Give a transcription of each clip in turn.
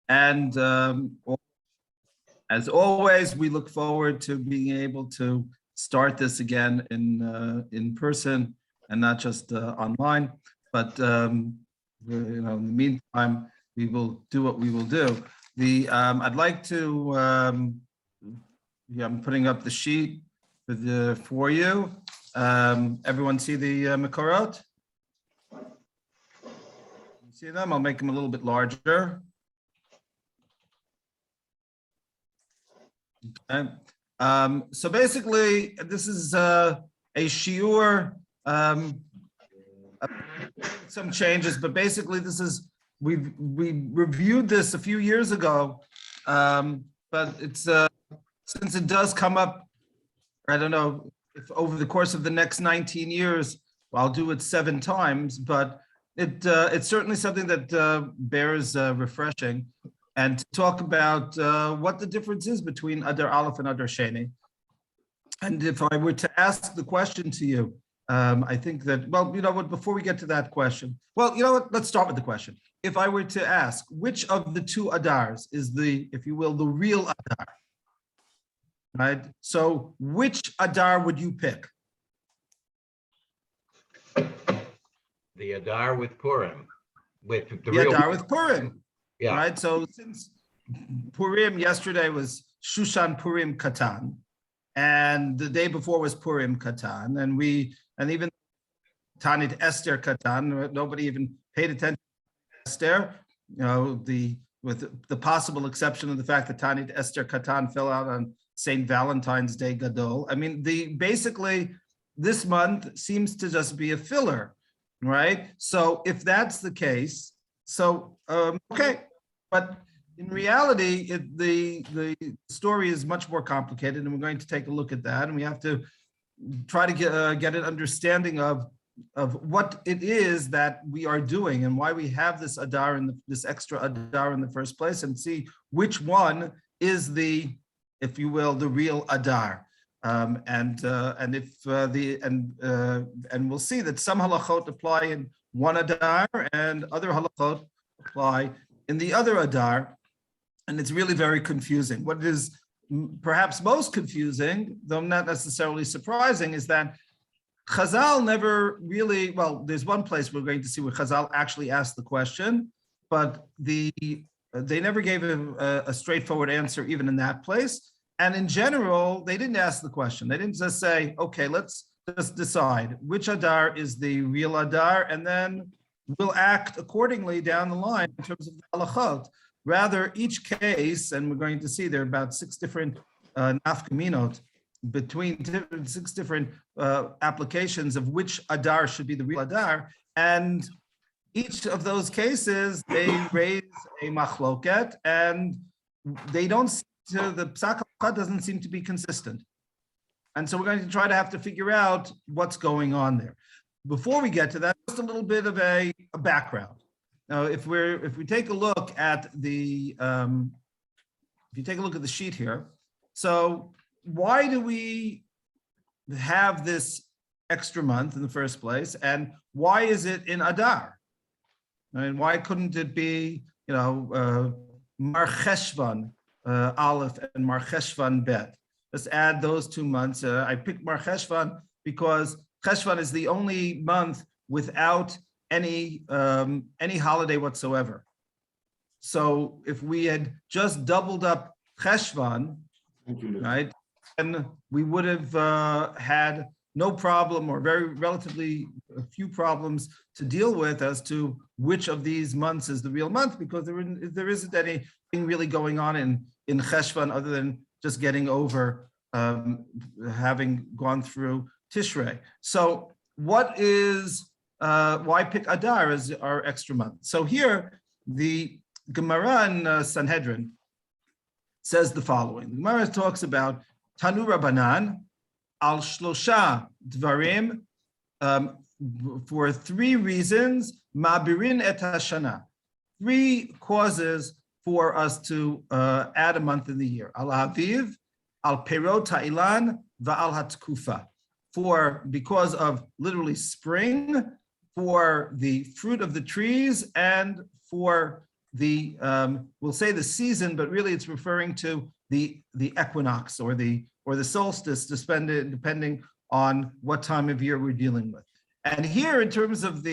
And as always, we look forward to being able to start this again in person and not just online. But in the meantime, we will do what we will do. I'd like to. I'm putting up the sheet for you. Everyone see the Makorot? See them? I'll make them a little bit larger. Okay. So basically, this is a shiur. Some changes, but basically, this is we reviewed this a few years ago, but it's since it does come up. I don't know if over the course of the next 19 years, I'll do it 7 times, but it's certainly something that bears refreshing, and to talk about what the difference is between Adar Aleph and Adar Sheni. And if I were to ask the question to you, I think that, well, you know what, before we get to that question, well, you know what, let's start with the question. If I were to ask, which of the 2 Adars is the, if you will, the real Adar? Right? So which Adar would you pick? The Adar with Purim. With the real Adar with Purim. Yeah. Right? So since Purim yesterday was Shushan Purim Katan, and the day before was Purim Katan, and even Tanit Esther Katan, nobody even paid attention to Esther, with the possible exception of the fact that Tanit Esther Katan fell out on St. Valentine's Day Gadol. I mean, basically this month seems to just be a filler, right? So if that's the case, so okay, but in reality, the story is much more complicated, and we're going to take a look at that, and we have to try to get an understanding of what it is that we are doing and why we have this Adar this extra Adar in the first place, and see which one is the, if you will, the real Adar. And we'll see that some halachot apply in one Adar and other halachot apply in the other Adar, and it's really very confusing. What is perhaps most confusing, though not necessarily surprising, is that Chazal never really, well, there's one place we're going to see where Chazal actually asked the question, but they never gave a straightforward answer even in that place. And in general, they didn't ask the question. They didn't just say, okay, let's just decide which Adar is the real Adar, and then we'll act accordingly down the line in terms of the halachot. Rather, each case, and we're going to see there are about 6 different nafkaminot, between 6 different applications of which Adar should be the real Adar, and each of those cases, they raise a machloket, and they don't, the Psak HaLachah doesn't seem to be consistent. And so we're going to try to have to figure out what's going on there. Before we get to that, just a little bit of a background. Now, if we take a look at the sheet here, so why do we have this extra month in the first place, and why is it in Adar? I mean, why couldn't it be, Mar Cheshvan Aleph and Mar Cheshvan Bet? Let's add those 2 months. I picked Mar Cheshvan because Cheshvan is the only month without any holiday whatsoever. So if we had just doubled up Cheshvan, right, then we would have had no problem, or very relatively few problems to deal with as to which of these months is the real month, because there isn't anything really going on in Cheshvan other than just getting over having gone through Tishrei. So what is, why pick Adar as our extra month? So here, the Gemara in Sanhedrin says the following. The Gemara talks about Tanu Rabbanan al Shlosha Dvarim, for 3 reasons, Mabirin et Hashana, 3 causes for us to add a month in the year. Al Aviv, Al Perot Ha'ilan, Va'al Hatkufa, because of literally spring, for the fruit of the trees, and for we'll say the season, but really it's referring to the equinox or the solstice, depending on what time of year we're dealing with. And here, in terms of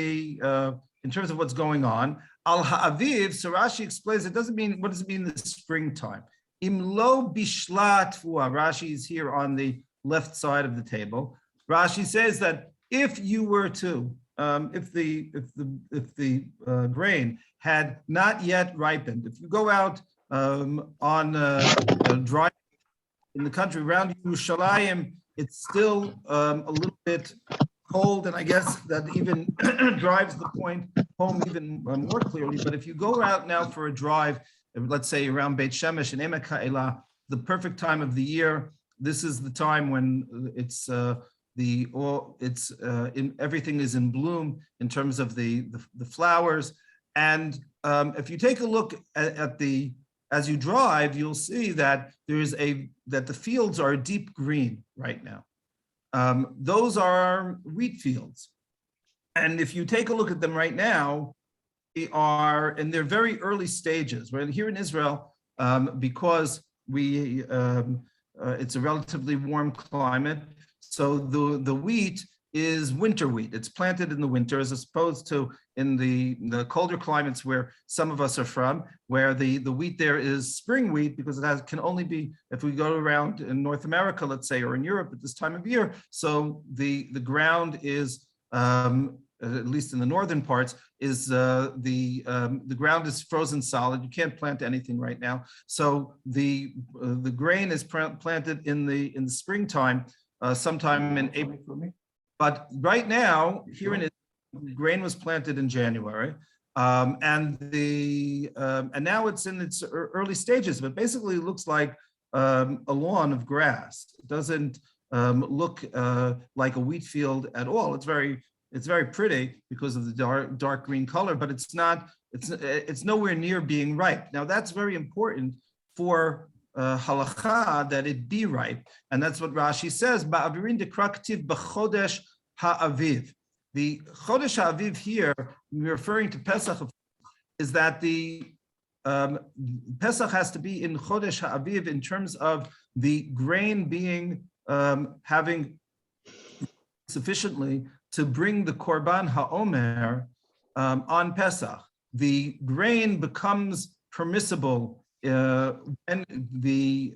what's going on, al ha'aviv, so Rashi explains it doesn't mean, what does it mean in the springtime? Imlo bishlat fuah. Rashi is here on the left side of the table. Rashi says that if you were to, if the grain had not yet ripened, if you go out on dry in the country around Yerushalayim, it's still a little bit cold, and I guess that even drives the point home even more clearly. But if you go out now for a drive, let's say around Beit Shemesh and Emek Ha'elah, the perfect time of the year, this is the time when everything is in bloom in terms of the flowers. And if you take a look at as you drive, you'll see that that the fields are deep green right now. Those are wheat fields. And if you take a look at them right now, they are in their very early stages. Right here in Israel, because it's a relatively warm climate, so the wheat is winter wheat. It's planted in the winter, as opposed to in the colder climates where some of us are from, where the wheat there is spring wheat, because it can only be, if we go around in North America, let's say, or in Europe at this time of year, so the ground is, at least in the northern parts, is the ground is frozen solid. You can't plant anything right now. So the grain is planted in the springtime, sometime in April for me. But right now, here in Israel, grain was planted in January, and now it's in its early stages. But basically, it looks like a lawn of grass. It doesn't look like a wheat field at all. It's very pretty because of the dark green color, but it's not. It's nowhere near being ripe. Now that's very important for halakha, that it be ripe, and that's what Rashi says. Ba'avirin dekraktiv b'chodesh ha'aviv. The chodesh ha'aviv here, referring to Pesach, is that the Pesach has to be in chodesh ha'aviv in terms of the grain being having sufficiently to bring the korban ha'omer on Pesach. The grain becomes permissible when the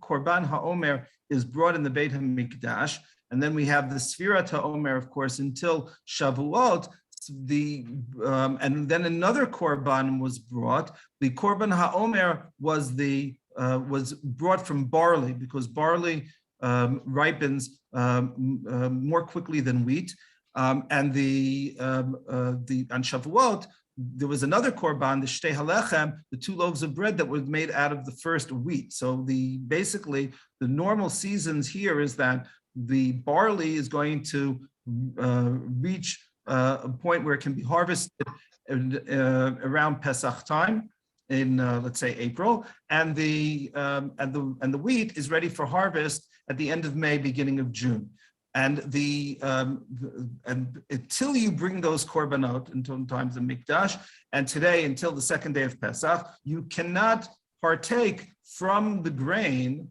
korban ha'omer is brought in the Beit HaMikdash, and then we have the Sfirat ha'omer, of course, until Shavuot. And then another korban was brought. The korban ha'omer was brought from barley, because barley ripens more quickly than wheat. And on Shavuot, there was another korban, the shtei halechem, the 2 loaves of bread that was made out of the first wheat. So basically the normal seasons here is that the barley is going to reach a point where it can be harvested around Pesach time in let's say April, and the wheat is ready for harvest at the end of May, beginning of June. And until you bring those korbanot until times of Mikdash, and today until the second day of Pesach, you cannot partake from the grain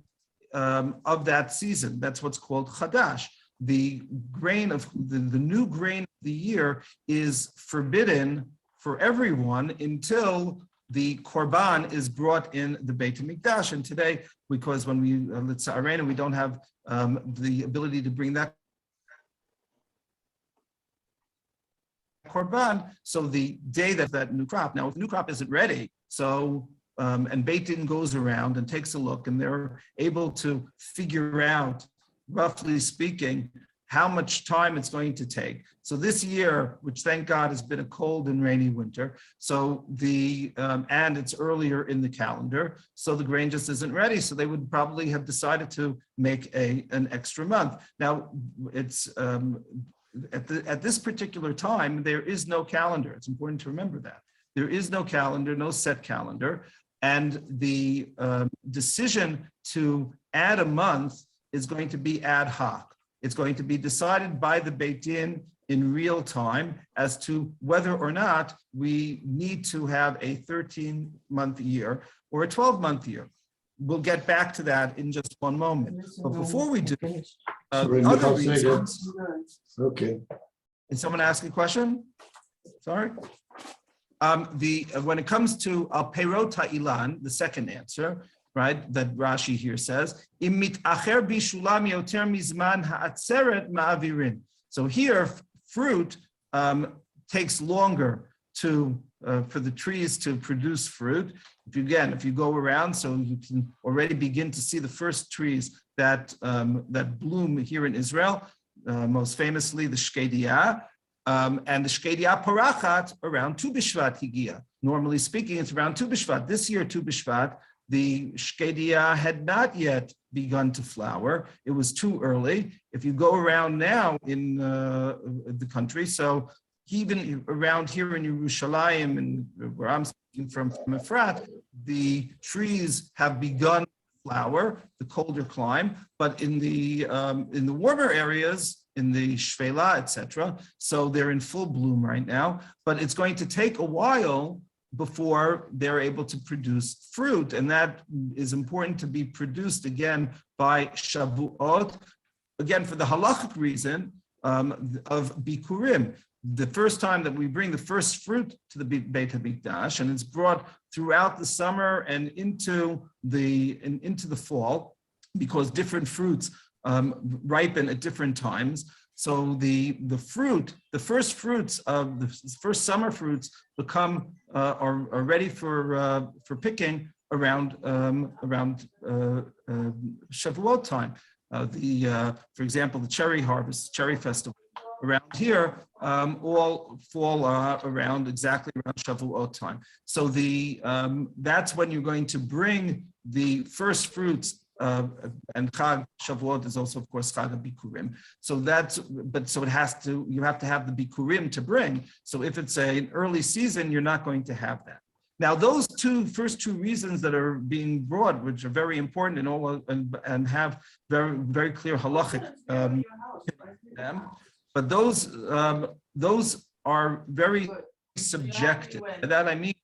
of that season. That's what's called chadash. The grain of the new grain of the year is forbidden for everyone until the korban is brought in the Beit HaMikdash. And today, because when we we don't have the ability to bring that korban, so the day that new crop, now if new crop isn't ready, so and Beit Din goes around and takes a look, and they're able to figure out, roughly speaking, how much time it's going to take. So this year, which thank God has been a cold and rainy winter, so and it's earlier in the calendar, so the grain just isn't ready. So they would probably have decided to make an extra month. Now it's at this particular time, there is no calendar. It's important to remember that. There is no calendar, no set calendar. And the decision to add a month is going to be ad hoc. It's going to be decided by the Beit Din in real time as to whether or not we need to have a 13-month year or a 12-month year. We'll get back to that in just one moment. But before we do, the other reasons. Okay. Did someone ask a question? Sorry. When it comes to Perot Ha'ilan, the second answer, right, that Rashi here says, Im mit'acher bishulam yoter mizman ha'atzeret ma'avirin. So here, fruit takes longer for the trees to produce fruit. If you go around, so you can already begin to see the first trees that bloom here in Israel, most famously the shkedia, and the shkedia parachat around Tu B'Shvat higia. Normally speaking, it's around Tu B'Shvat. This year, Tu B'Shvat, the shkedia had not yet begun to flower. It was too early. If you go around now in the country, so even around here in Yerushalayim, and where I'm speaking from Efrat, the trees have begun to flower, the colder climate, but in the warmer areas, in the Shvela, etc., so they're in full bloom right now, but it's going to take a while before they're able to produce fruit, and that is important to be produced again by Shavuot, again for the halachic reason of Bikurim. The first time that we bring the first fruit to the Beit HaMikdash, and it's brought throughout the summer and into the fall, because different fruits ripen at different times. So the first fruits of the first summer fruits are ready for picking around Shavuot time. For example, the cherry harvest, cherry festival around here all fall around Shavuot time. So that's when you're going to bring the first fruits. And Chag Shavuot is also, of course, Chag Bikurim. So you have to have the Bikurim to bring. So if it's an early season, you're not going to have that. Now, those first two reasons that are being brought, which are very important and have very, very clear halachic, but those are very subjective. By that I mean,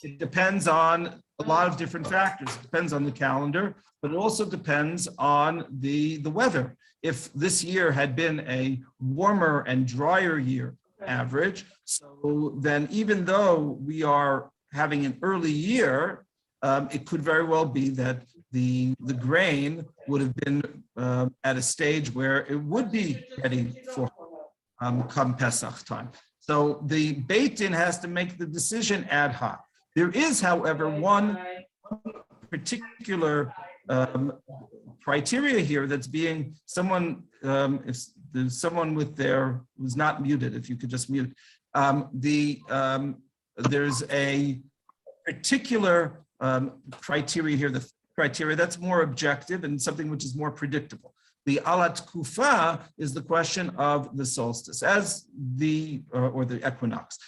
it depends on a lot of different factors. It depends on the calendar, but it also depends on the weather. If this year had been a warmer and drier year average, so then even though we are having an early year, it could very well be that the grain would have been at a stage where it would be ready for come Pesach time. So the Beit Din has to make the decision ad hoc. There is, however, one particular criteria here that's being if there's someone who's not muted, if you could just mute. There's a particular criteria here, the criteria that's more objective and something which is more predictable. The alat kufa is the question of the solstice, or the equinox.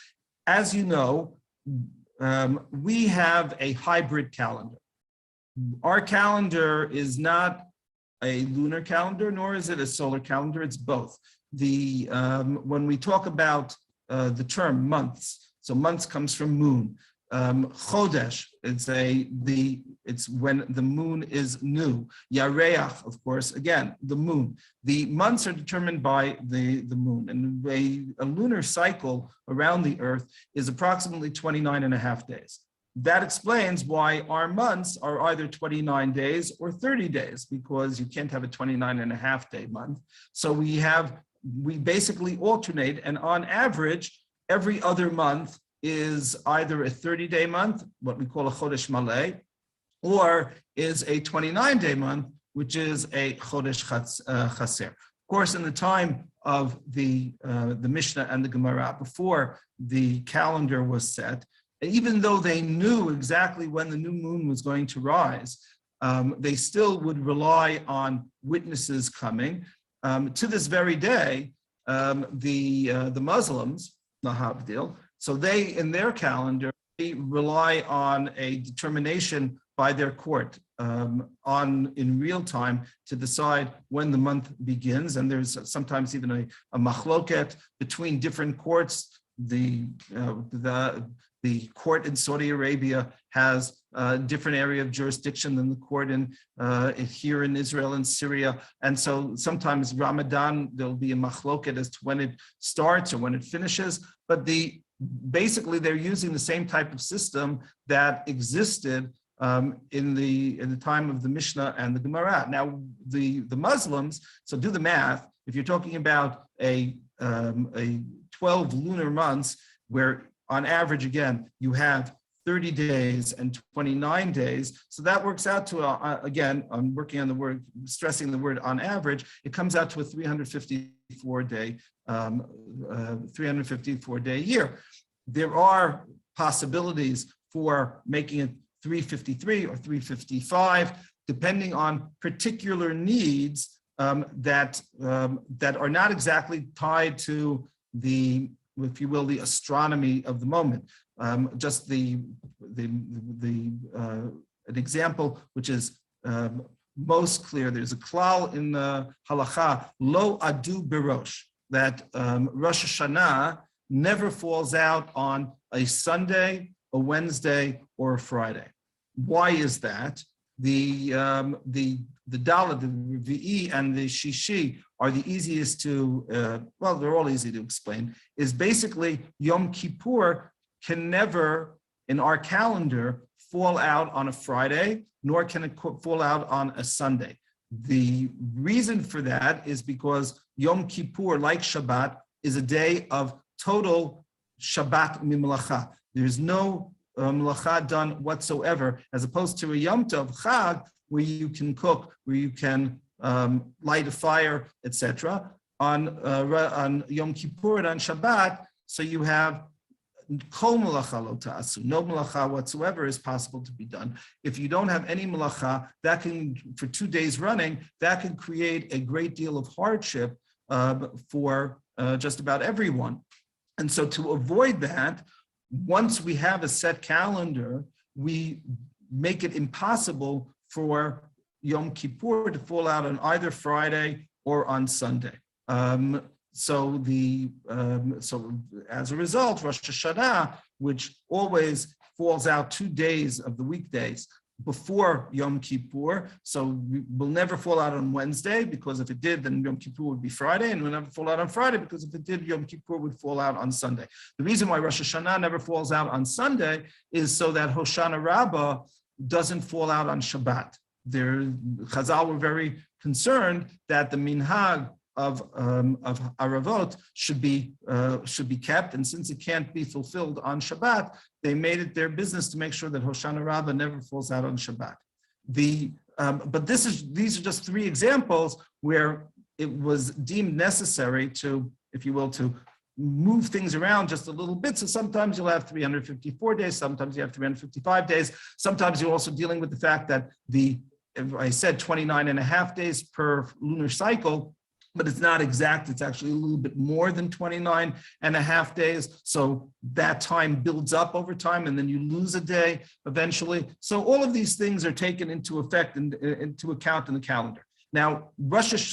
As you know, we have a hybrid calendar. Our calendar is not a lunar calendar, nor is it a solar calendar. It's both. When we talk about the term months, so months comes from moon. Chodesh, it's when the moon is new. Yareach, of course, again, the moon. The months are determined by the moon, and a lunar cycle around the earth is approximately 29 and a half days. That explains why our months are either 29 days or 30 days, because you can't have a 29 and a half day month. So we basically alternate, and on average, every other month is either a 30-day month, what we call a Chodesh Maleh, or is a 29-day month, which is a Chodesh Chaser. Of course, in the time of the Mishnah and the Gemara, before the calendar was set, even though they knew exactly when the new moon was going to rise, they still would rely on witnesses coming. To this very day, the Muslims, Lahavdil, so they, in their calendar, they rely on a determination by their court in real time to decide when the month begins, and there's sometimes even a machloket between different courts. The court in Saudi Arabia has a different area of jurisdiction than the court here in Israel and Syria. And so sometimes Ramadan, there'll be a machloket as to when it starts or when it finishes, but basically they're using the same type of system that existed in the time of the Mishnah and the Gemara. Now, the Muslims, so do the math, if you're talking about a 12 lunar months, where on average, again, you have 30 days and 29 days. So that works out to, again, I'm working on the word, stressing the word on average, it comes out to a 354 day year. There are possibilities for making it 353 or 355, depending on particular needs that are not exactly tied to the, if you will, the astronomy of the moment. Just an example which is most clear. There's a klal in the halacha, lo adu birosh, that Rosh Hashanah never falls out on a Sunday, a Wednesday, or a Friday. Why is that? The Dalet, the Revi'i, and the Shishi are the easiest to, well, they're all easy to explain, is basically Yom Kippur can never, in our calendar, fall out on a Friday, nor can it fall out on a Sunday. The reason for that is because Yom Kippur, like Shabbat, is a day of total Shabbat mimelacha. There's no melacha done whatsoever, as opposed to a Yom Tov Chag, where you can cook, where you can light a fire, etc. On Yom Kippur and on Shabbat, so you have kol melacha lo ta'asu, no melacha whatsoever is possible to be done. If you don't have any melacha, that can, for 2 days running, that can create a great deal of hardship for just about everyone. And so to avoid that, once we have a set calendar, we make it impossible for Yom Kippur to fall out on either Friday or on Sunday. So as a result, Rosh Hashanah, which always falls out 2 days of the weekdays before Yom Kippur, so will never fall out on Wednesday, because if it did, then Yom Kippur would be Friday, and will never fall out on Friday, because if it did, Yom Kippur would fall out on Sunday. The reason why Rosh Hashanah never falls out on Sunday is so that Hoshana Rabbah doesn't fall out on Shabbat. Chazal were very concerned that the minhag of Aravot should be kept, and since it can't be fulfilled on Shabbat, they made it their business to make sure that Hoshana Rabbah never falls out on Shabbat. But these are just 3 examples where it was deemed necessary to, if you will, to move things around just a little bit. So sometimes you'll have 354 days, sometimes you have 355 days. Sometimes you're also dealing with the fact that I said 29 and a half days per lunar cycle, but it's not exact. It's actually a little bit more than 29 and a half days. So that time builds up over time, and then you lose a day eventually. So all of these things are taken into effect and into account in the calendar. Now, Pesach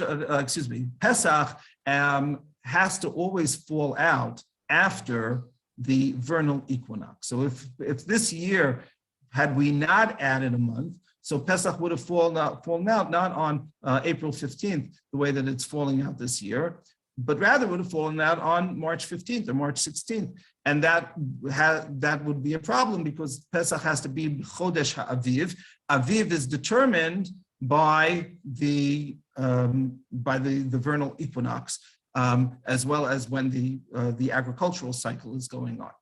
has to always fall out after the vernal equinox. So if this year, had we not added a month, so Pesach would have fallen out not on April 15th, the way that it's falling out this year, but rather would have fallen out on March 15th or March 16th. And that would be a problem, because Pesach has to be Chodesh HaAviv. Aviv is determined by the vernal equinox, as well as when the agricultural cycle is going on.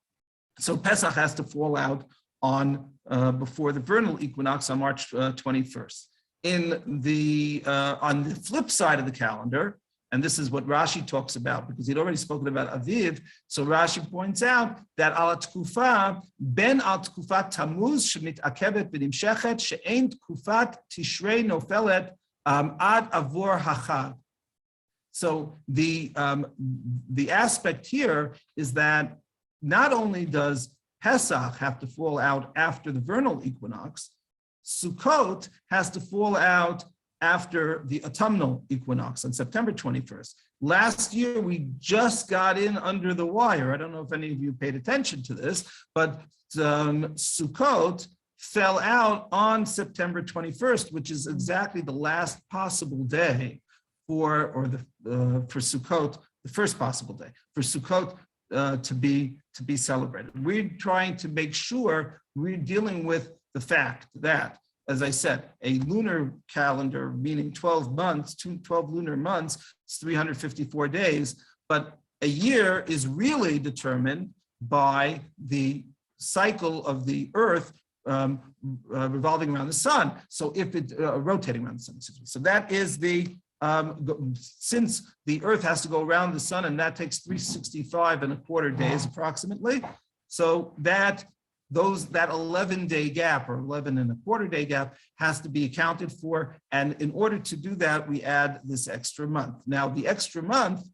So Pesach has to fall out on before the vernal equinox on March 21st. On the flip side of the calendar, and this is what Rashi talks about, because he'd already spoken about Aviv, so Rashi points out that al tkufa ben al tkufat Tammuz shemit'akevet v'nimshechet she'ein tkufat Tishrei nofelet ad avor hachag. So the aspect here is that not only does Pesach have to fall out after the vernal equinox, Sukkot has to fall out after the autumnal equinox on September 21st. Last year, we just got in under the wire. I don't know if any of you paid attention to this, but Sukkot fell out on September 21st, which is exactly the last possible day for Sukkot, the first possible day for Sukkot to be celebrated. We're trying to make sure we're dealing with the fact that, as I said, a lunar calendar, meaning 12 months, 12 lunar months, it's 354 days, but a year is really determined by the cycle of the Earth revolving around the sun. So if it rotating around the sun, so that is the since the Earth has to go around the sun, and that takes 365.25 days approximately. So that 11-day gap or 11.25-day gap has to be accounted for. And in order to do that, we add this extra month. Now, the extra month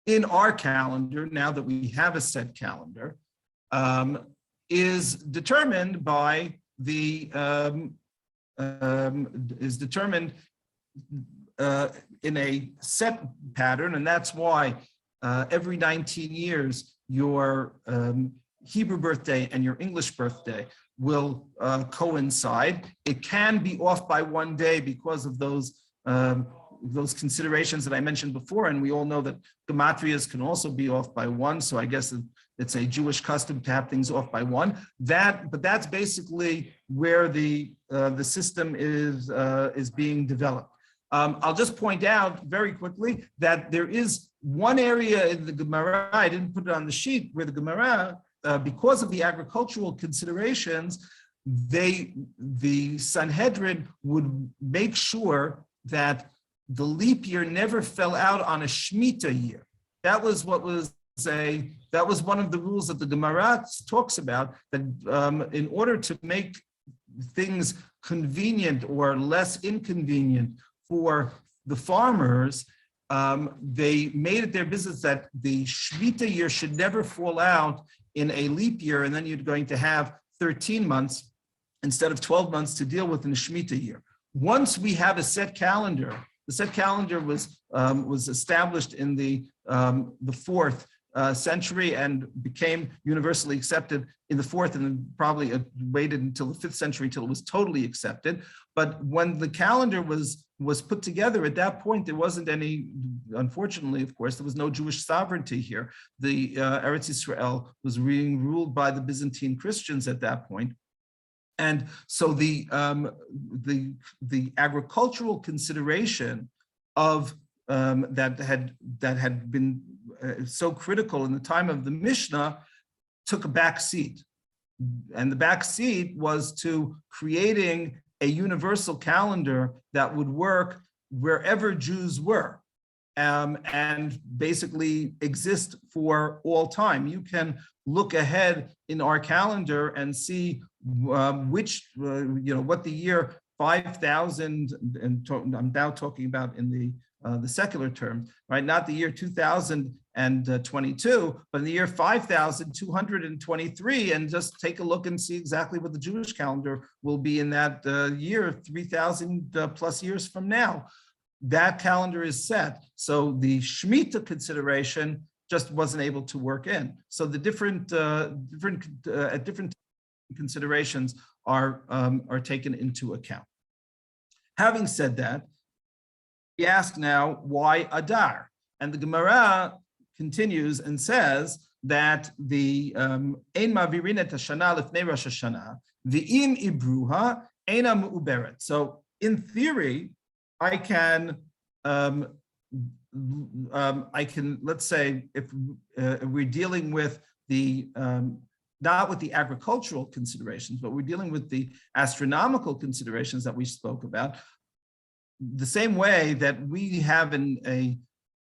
in our calendar, now that we have a set calendar, is determined by the in a set pattern, and that's why every 19 years your Hebrew birthday and your English birthday will coincide. It can be off by one day because of those considerations that I mentioned before, and we all know that gematrias can also be off by one. So I guess it's a Jewish custom to have things off by one. But that's basically where the system is being developed. I'll just point out very quickly that there is one area in the Gemara, I didn't put it on the sheet, where the Gemara, because of the agricultural considerations, the Sanhedrin would make sure that the leap year never fell out on a Shemitah year. That was one of the rules that the Gemara talks about, that in order to make things convenient or less inconvenient for the farmers, they made it their business that the Shemitah year should never fall out in a leap year, and then you're going to have 13 months instead of 12 months to deal with in a Shemitah year. Once we have a set calendar, the set calendar was established in the 4th century and became universally accepted in the 4th, and then probably waited until the 5th century until it was totally accepted. But when the calendar was put together, at that point, there wasn't any, unfortunately, of course, there was no Jewish sovereignty here. The Eretz Yisrael was being ruled by the Byzantine Christians at that point. And so the agricultural consideration of that had been so critical in the time of the Mishnah took a back seat. And the back seat was to creating a universal calendar that would work wherever Jews were, and basically exist for all time. You can look ahead in our calendar and see what the year 5,000, and I'm now talking about in the secular terms, right? Not the year 2022, but in the year 5,223, and just take a look and see exactly what the Jewish calendar will be in that year, 3,000 plus years from now. That calendar is set. So the Shemitah consideration just wasn't able to work in. So the different considerations are taken into account. Having said that, we ask now, why Adar? And the Gemara continues and says that the Ein Mavirin et Hashana Lifnei Rosh Hashanah V'im Ibruha Eina Me'uberet. So in theory, I can let's say if we're dealing with the not with the agricultural considerations, but we're dealing with the astronomical considerations that we spoke about. The same way that we have in a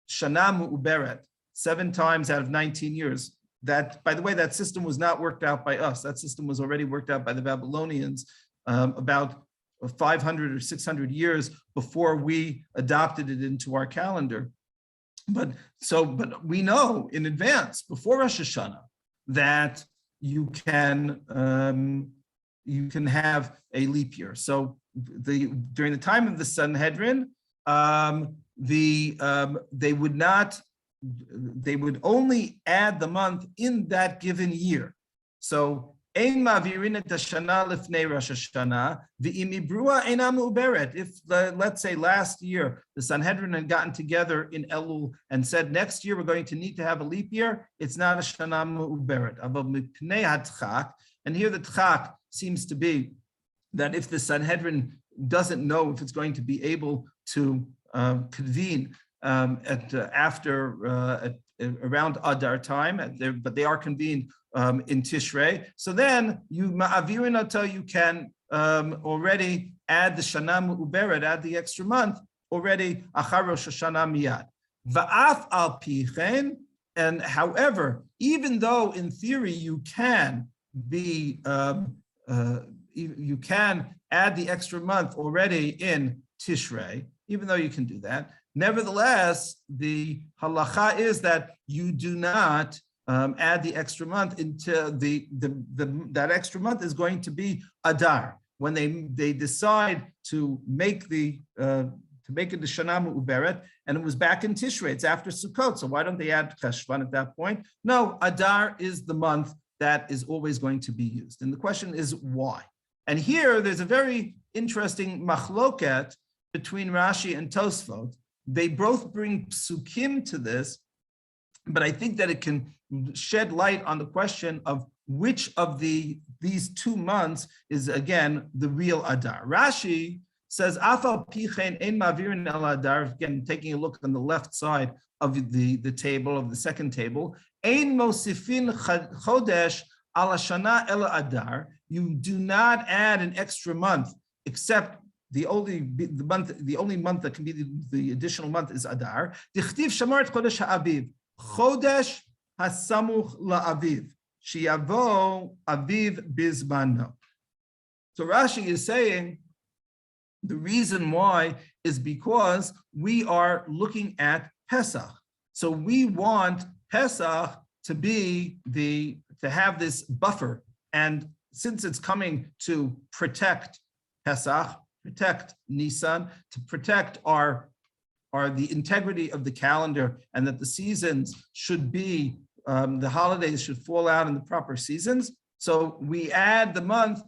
Shana Mu'uberet, 7 times out of 19 years, that, by the way, that system was not worked out by us. That system was already worked out by the Babylonians about 500 or 600 years before we adopted it into our calendar. But we know in advance, before Rosh Hashanah, that you can you can have a leap year. So during the time of the Sanhedrin, they would only add the month in that given year. So if let's say last year the Sanhedrin had gotten together in Elul and said next year we're going to need to have a leap year, it's not a shana me'uberet. And here the tchak seems to be that if the Sanhedrin doesn't know if it's going to be able to convene around Adar time, but they are convened in Tishrei. So then you can already add the Shana Me'uberet, add the extra month already achar Rosh Hashanah miyad. Va'af al pichen, and however, even though in theory you can you can add the extra month already in Tishrei, even though you can do that. Nevertheless, the halacha is that you do not add the extra month until that extra month is going to be Adar. When they decide to make it the Shana Me'uberet, and it was back in Tishrei, it's after Sukkot, so why don't they add Cheshvan at that point? No, Adar is the month that is always going to be used. And the question is why? And here there's a very interesting machloket between Rashi and Tosfot. They both bring psukim to this, but I think that it can shed light on the question of which of these 2 months is again the real Adar. Rashi says, "Afal pichen ein mavirin el Adar." Again, taking a look on the left side of the table, of the second table, ein mosifin chodesh al hashana el Adar. You do not add an extra month, except the only month that can be the additional month is Adar. Dichtiv shamart chodesh ha'aviv, chodesh hasamuch la'aviv, sheyavo aviv bizmano. So Rashi is saying the reason why is because we are looking at Pesach. So we want Pesach to have this buffer, and since it's coming to protect Pesach, protect Nisan, to protect the integrity of the calendar, and that the seasons should be, the holidays should fall out in the proper seasons. So we add the month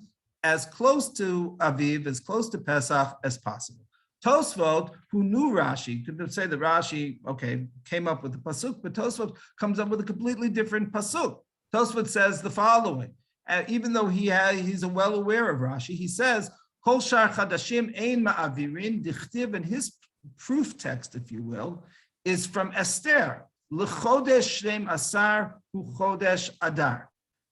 as close to Aviv, as close to Pesach as possible. Tosfot, who knew Rashi, could say that Rashi, came up with the pasuk, but Tosfot comes up with a completely different pasuk. Tosfot says the following, even though he's well aware of Rashi, he says, Kol shar chadashim ein ma'avirin dichtiv, and his proof text, if you will, is from Esther. L'chodesh shneim asar hu chodesh Adar.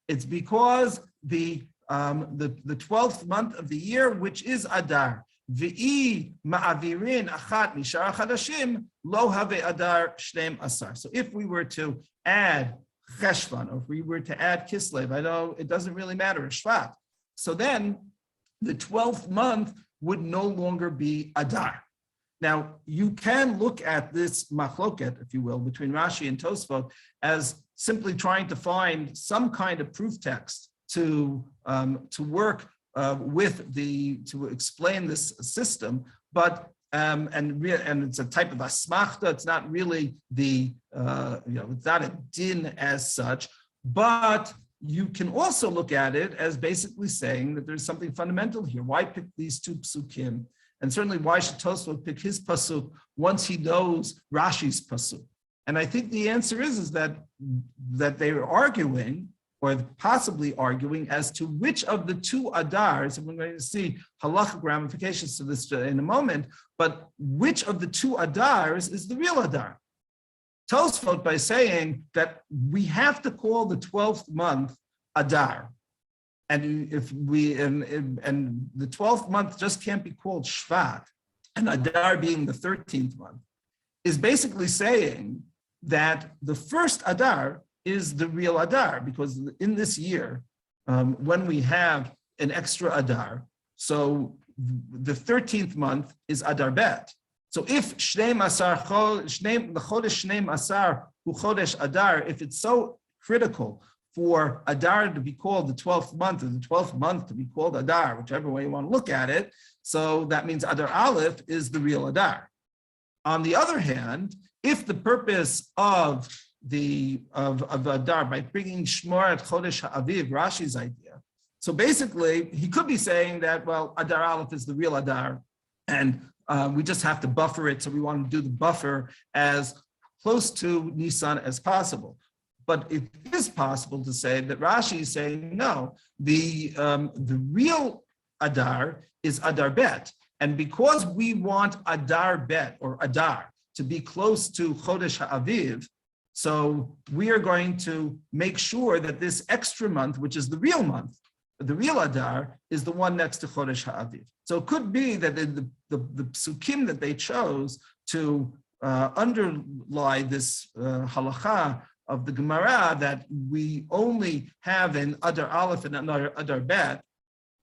It's because the 12th month of the year, which is Adar. V'i ma'avirin achat mishar chadashim lo have Adar shneim asar. So if we were to add Cheshvan, or if we were to add Kislev, I know it doesn't really matter, Shvat. So then the 12th month would no longer be Adar. Now, you can look at this machloket, if you will, between Rashi and Tosfot as simply trying to find some kind of proof text to work to explain this system, but and it's a type of asmachta. It's not really it's not a din as such, but you can also look at it as basically saying that there's something fundamental here. Why pick these 2 psukim? And certainly, why should Tosfot pick his pasuk once he knows Rashi's pasuk? And I think the answer is that they are arguing, or possibly arguing, as to which of the 2 Adars, and we're going to see halachic ramifications to this in a moment, but which of the 2 Adars is the real Adar? Tosfot, by saying that we have to call the 12th month Adar, and if and the 12th month just can't be called Shvat, and Adar being the 13th month, is basically saying that the first Adar is the real Adar, because in this year, when we have an extra Adar, so the 13th month is Adar Bet. So if Shneim Asar, the Chodesh Shneim Asar, Hu Chodesh Adar, if it's so critical for Adar to be called the 12th month, or the 12th month to be called Adar, whichever way you want to look at it. So that means Adar Aleph is the real Adar. On the other hand, if the purpose of Adar, by bringing Shmor at Chodesh Ha'aviv, Rashi's idea, so basically he could be saying that, well, Adar Aleph is the real Adar, and we just have to buffer it, so we want to do the buffer as close to Nisan as possible. But it is possible to say that Rashi is saying, no, the real Adar is Adar Bet. And because we want Adar Bet, or Adar, to be close to Chodesh Ha'aviv, so we are going to make sure that this extra month, which is the real month, the real Adar, is the one next to Chodesh Ha'aviv. So it could be that the psukim that they chose to underlie this halacha of the Gemara, that we only have an Adar Aleph and another Adar Bet,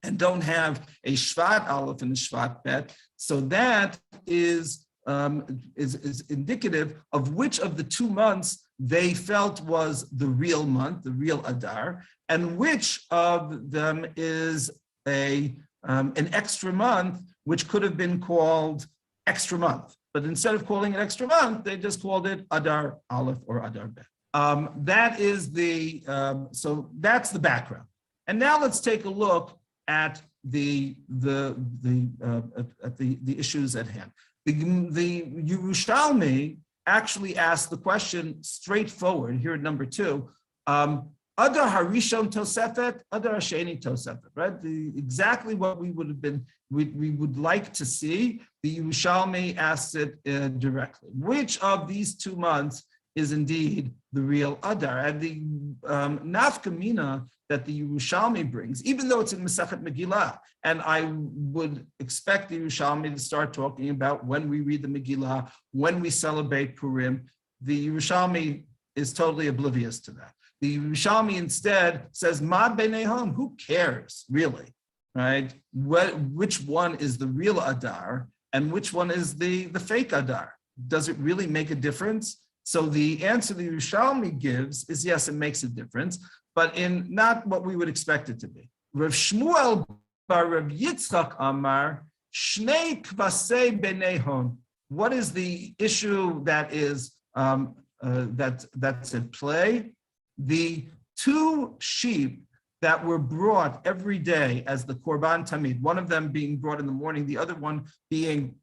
and don't have a Shvat Aleph and a Shvat Bet. So that is indicative of which of the 2 months they felt was the real month, the real Adar, and which of them is an extra month, which could have been called extra month. But instead of calling it extra month, they just called it Adar Aleph or Adar Bet. That is so that's the background. And now let's take a look at the issues at hand. The Yerushalmi actually asked the question straightforward here at number 2. Adar Harishon Tosefet, Adar Hasheni Tosefet, right? Exactly what we would like to see. The Yerushalmi asked it directly. Which of these 2 months is indeed the real Adar? And the nafka mina that the Yerushalmi brings, even though it's in Masechet Megillah, and I would expect the Yerushalmi to start talking about when we read the Megillah, when we celebrate Purim, the Yerushalmi is totally oblivious to that. The Yerushalmi instead says, Ma b'nehom, who cares, really, right? Which one is the real Adar and which one is the fake Adar? Does it really make a difference? So the answer the Yerushalmi gives is yes, it makes a difference, but in not what we would expect it to be. Rav Shmuel bar Rav Yitzchak Amar, Shnei kvasei b'nehom. What is the issue that is that's at play? The 2 sheep that were brought every day as the Korban Tamid, one of them being brought in the morning, the other one being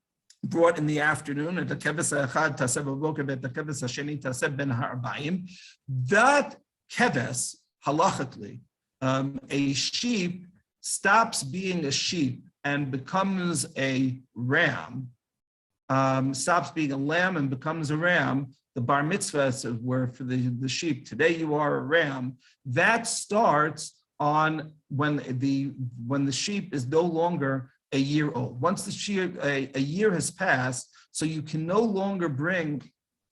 brought in the afternoon, at the keves ha'echad taseh b'boker, at the keves ha'sheni taseh ben ha'arbaim. That keves, halachically, a sheep stops being a sheep and becomes a ram, stops being a lamb and becomes a ram. The bar mitzvahs were for the sheep. Today you are a ram. That starts on when the sheep is no longer a year old. Once the sheep a year has passed, so you can no longer bring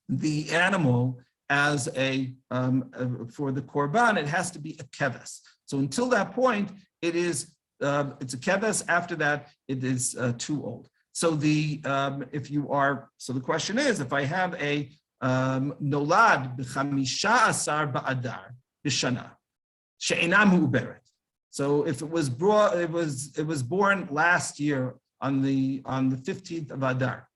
the animal as for the korban. It has to be a keves. So until that point, it's a keves. After that, it is too old. So the question is, if I have a nolad b'chamisha asar ba'adar b'shana she'ena mu'uberet. So if it was born last year on the 15th of Adar,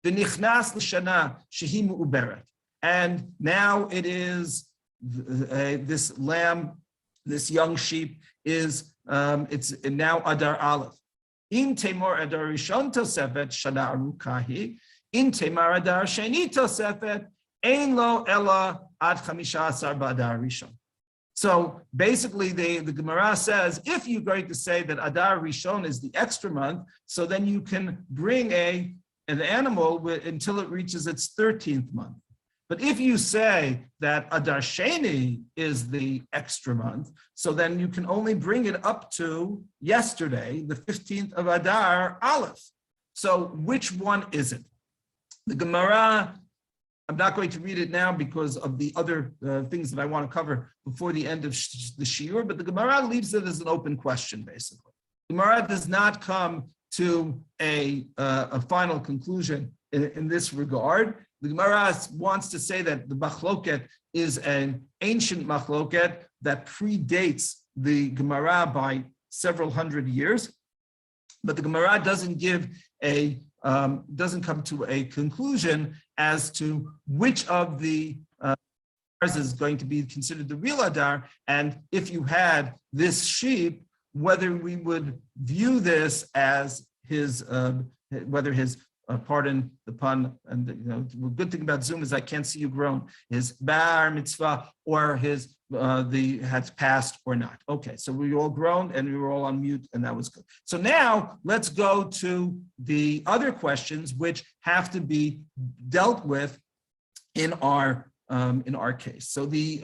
v'nichnas l'shana shehi mu'uberet, and now it is this lamb, this young sheep is it's now Adar Aleph. In Temor Adar Rishon Tosefet shana arukahi. In Temar Adar Sheni Tosefet ein lo ela ad chamisha asar ba'adar rishon. So basically, the Gemara says, if you're going to say that Adar Rishon is the extra month, so then you can bring an animal until it reaches its 13th month. But if you say that Adar Sheni is the extra month, so then you can only bring it up to yesterday, the 15th of Adar Aleph. So which one is it? The Gemara, I'm not going to read it now because of the other things that I want to cover before the end of the shiur, but the Gemara leaves it as an open question, basically. The Gemara does not come to a final conclusion in this regard. The Gemara wants to say that the machloket is an ancient machloket that predates the Gemara by several hundred years, but the Gemara doesn't come to a conclusion as to which of the is going to be considered the real Adar, and if you had this sheep, whether we would view this as his, whether his, pardon the pun, and the good thing about Zoom is I can't see you groan, his bar mitzvah or his, has passed or not. Okay, so we all groaned and we were all on mute, and that was good. So now let's go to the other questions which have to be dealt with in our case. So the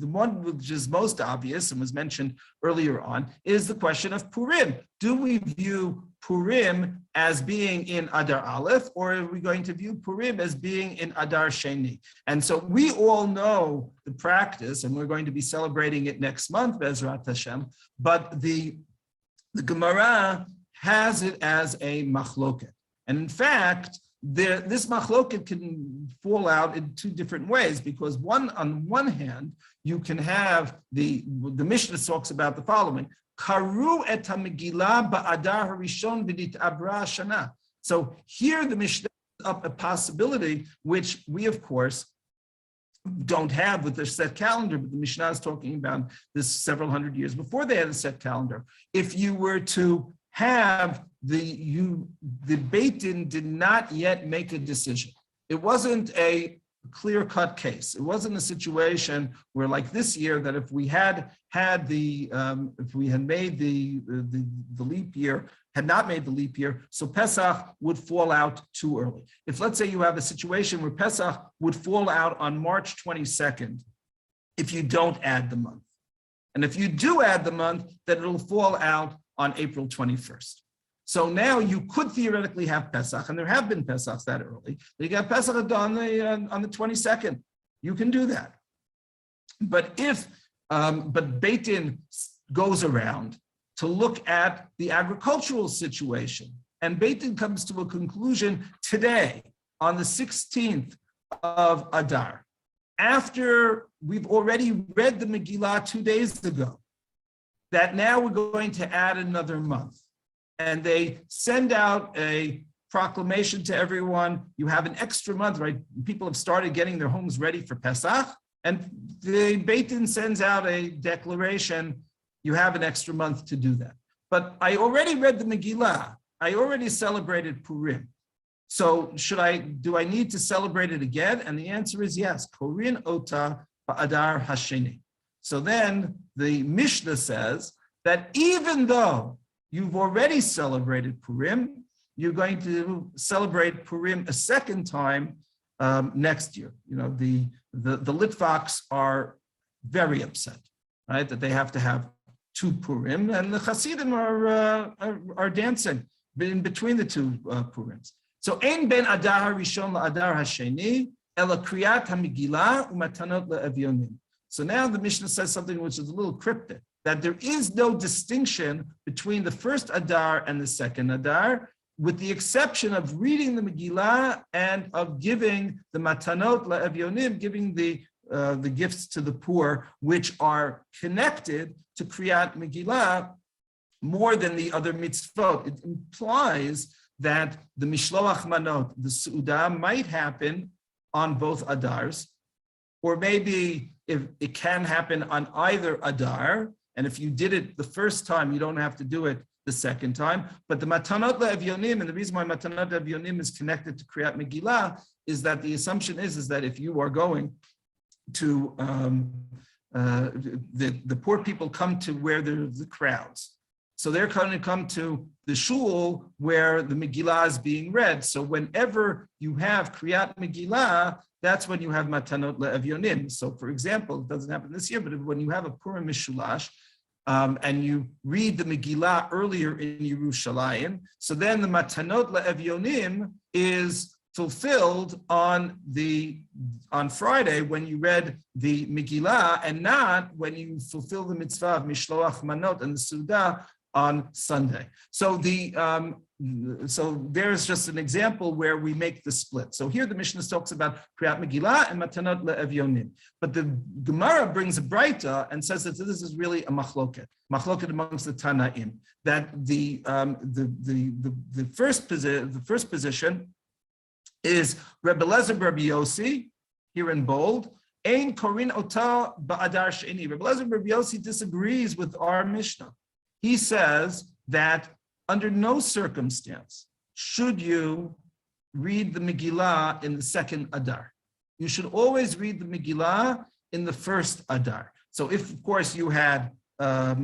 one which is most obvious and was mentioned earlier on is the question of Purim. Do we view Purim as being in Adar Aleph, or are we going to view Purim as being in Adar Sheni? And so we all know the practice, and we're going to be celebrating it next month, Bezrat Hashem, but the Gemara has it as a machloket. And in fact, this machloket can fall out in two different ways, because on one hand, you can have the Mishnah talks about the following: Karu et ha-Megillah ba'adar harishon v'nit'abra hashana. So here the Mishnah is up a possibility which we of course don't have with their set calendar, but the Mishnah is talking about this several hundred years before they had a set calendar. If you were to have the Beit Din did not yet make a decision. It wasn't a clear-cut case. It wasn't a situation where, like this year, that if we had made the leap year, had not made the leap year, so Pesach would fall out too early. If, let's say, you have a situation where Pesach would fall out on March 22nd, if you don't add the month, and if you do add the month, then it'll fall out on April 21st. So now you could theoretically have Pesach, and there have been Pesachs that early. You got Pesach on the 22nd. You can do that. But Beit Din goes around to look at the agricultural situation, and Beit Din comes to a conclusion today on the 16th of Adar, after we've already read the Megillah 2 days ago, that now we're going to add another month. And they send out a proclamation to everyone. You have an extra month, right? People have started getting their homes ready for Pesach, and the Beit Din sends out a declaration, you have an extra month to do that. But I already read the Megillah. I already celebrated Purim. So do I need to celebrate it again? And the answer is yes. Korin ota ba'adar hasheni. So then the Mishnah says that even though you've already celebrated Purim, you're going to celebrate Purim a second time next year. The Litvaks are very upset, right, that they have to have two Purim, and the Hasidim are dancing in between the two Purims. So ein ben Adar Rishon la'Adar Hasheni ela kriyat hamigila umatanot le'evyonim. So now the Mishnah says something which is a little cryptic, that there is no distinction between the first Adar and the second Adar, with the exception of reading the Megillah and of giving the matanot le'evyonim, giving the gifts to the poor, which are connected to Kriyat Megillah more than the other mitzvot. It implies that the Mishloach Manot, the Su'udah, might happen on both Adars, or maybe if it can happen on either Adar, and if you did it the first time, you don't have to do it the second time. But the Matanot Le'evyonim, and the reason why Matanot Le'evyonim is connected to Kriyat Megillah is that the assumption is that if you are going to, the poor people come to where there's the crowds. So they're going to come to the shul where the Megillah is being read. So whenever you have Kriyat Megillah, that's when you have Matanot Le'evyonim. So for example, it doesn't happen this year, but when you have a Purim Mishulash, and you read the Megillah earlier in Yerushalayim, so then the Matanot Le'evyonim is fulfilled on Friday when you read the Megillah, and not when you fulfill the mitzvah of Mishloach Manot and the Sudah on Sunday. So so there's just an example where we make the split. So here the Mishnah talks about Kriyat Megillah and Matanot le'Evyonim. But the Gemara brings a Braita and says that this is really a machloket amongst the Tanaim. That the first position is Rebbe Lezer Rabbi Yossi, here in bold. Ein korin ota ba'adar sheni. Rebbe Lezer Rabbi Yossi disagrees with our Mishnah. He says that under no circumstance should you read the Megillah in the second Adar. You should always read the Megillah in the first Adar. So if, of course, you had if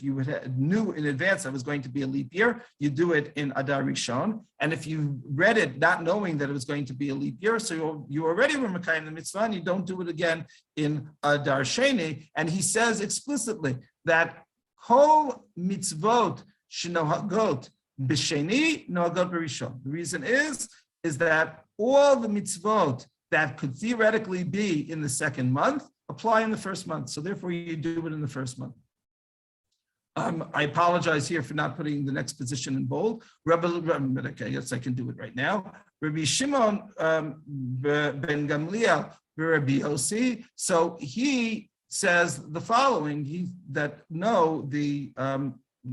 you knew in advance that it was going to be a leap year, you do it in Adar Rishon. And if you read it not knowing that it was going to be a leap year, so you already were Mekayim the mitzvah, and you don't do it again in Adar Sheni. And he says explicitly that Kol mitzvot shenohagot b'sheni nohagot b'rishon. The reason is that all the mitzvot that could theoretically be in the second month apply in the first month. So therefore you do it in the first month. I apologize here for not putting the next position in bold. Okay, I guess I can do it right now. Rabbi Shimon ben Gamliel, Rabbi Yossi. So he says the following: one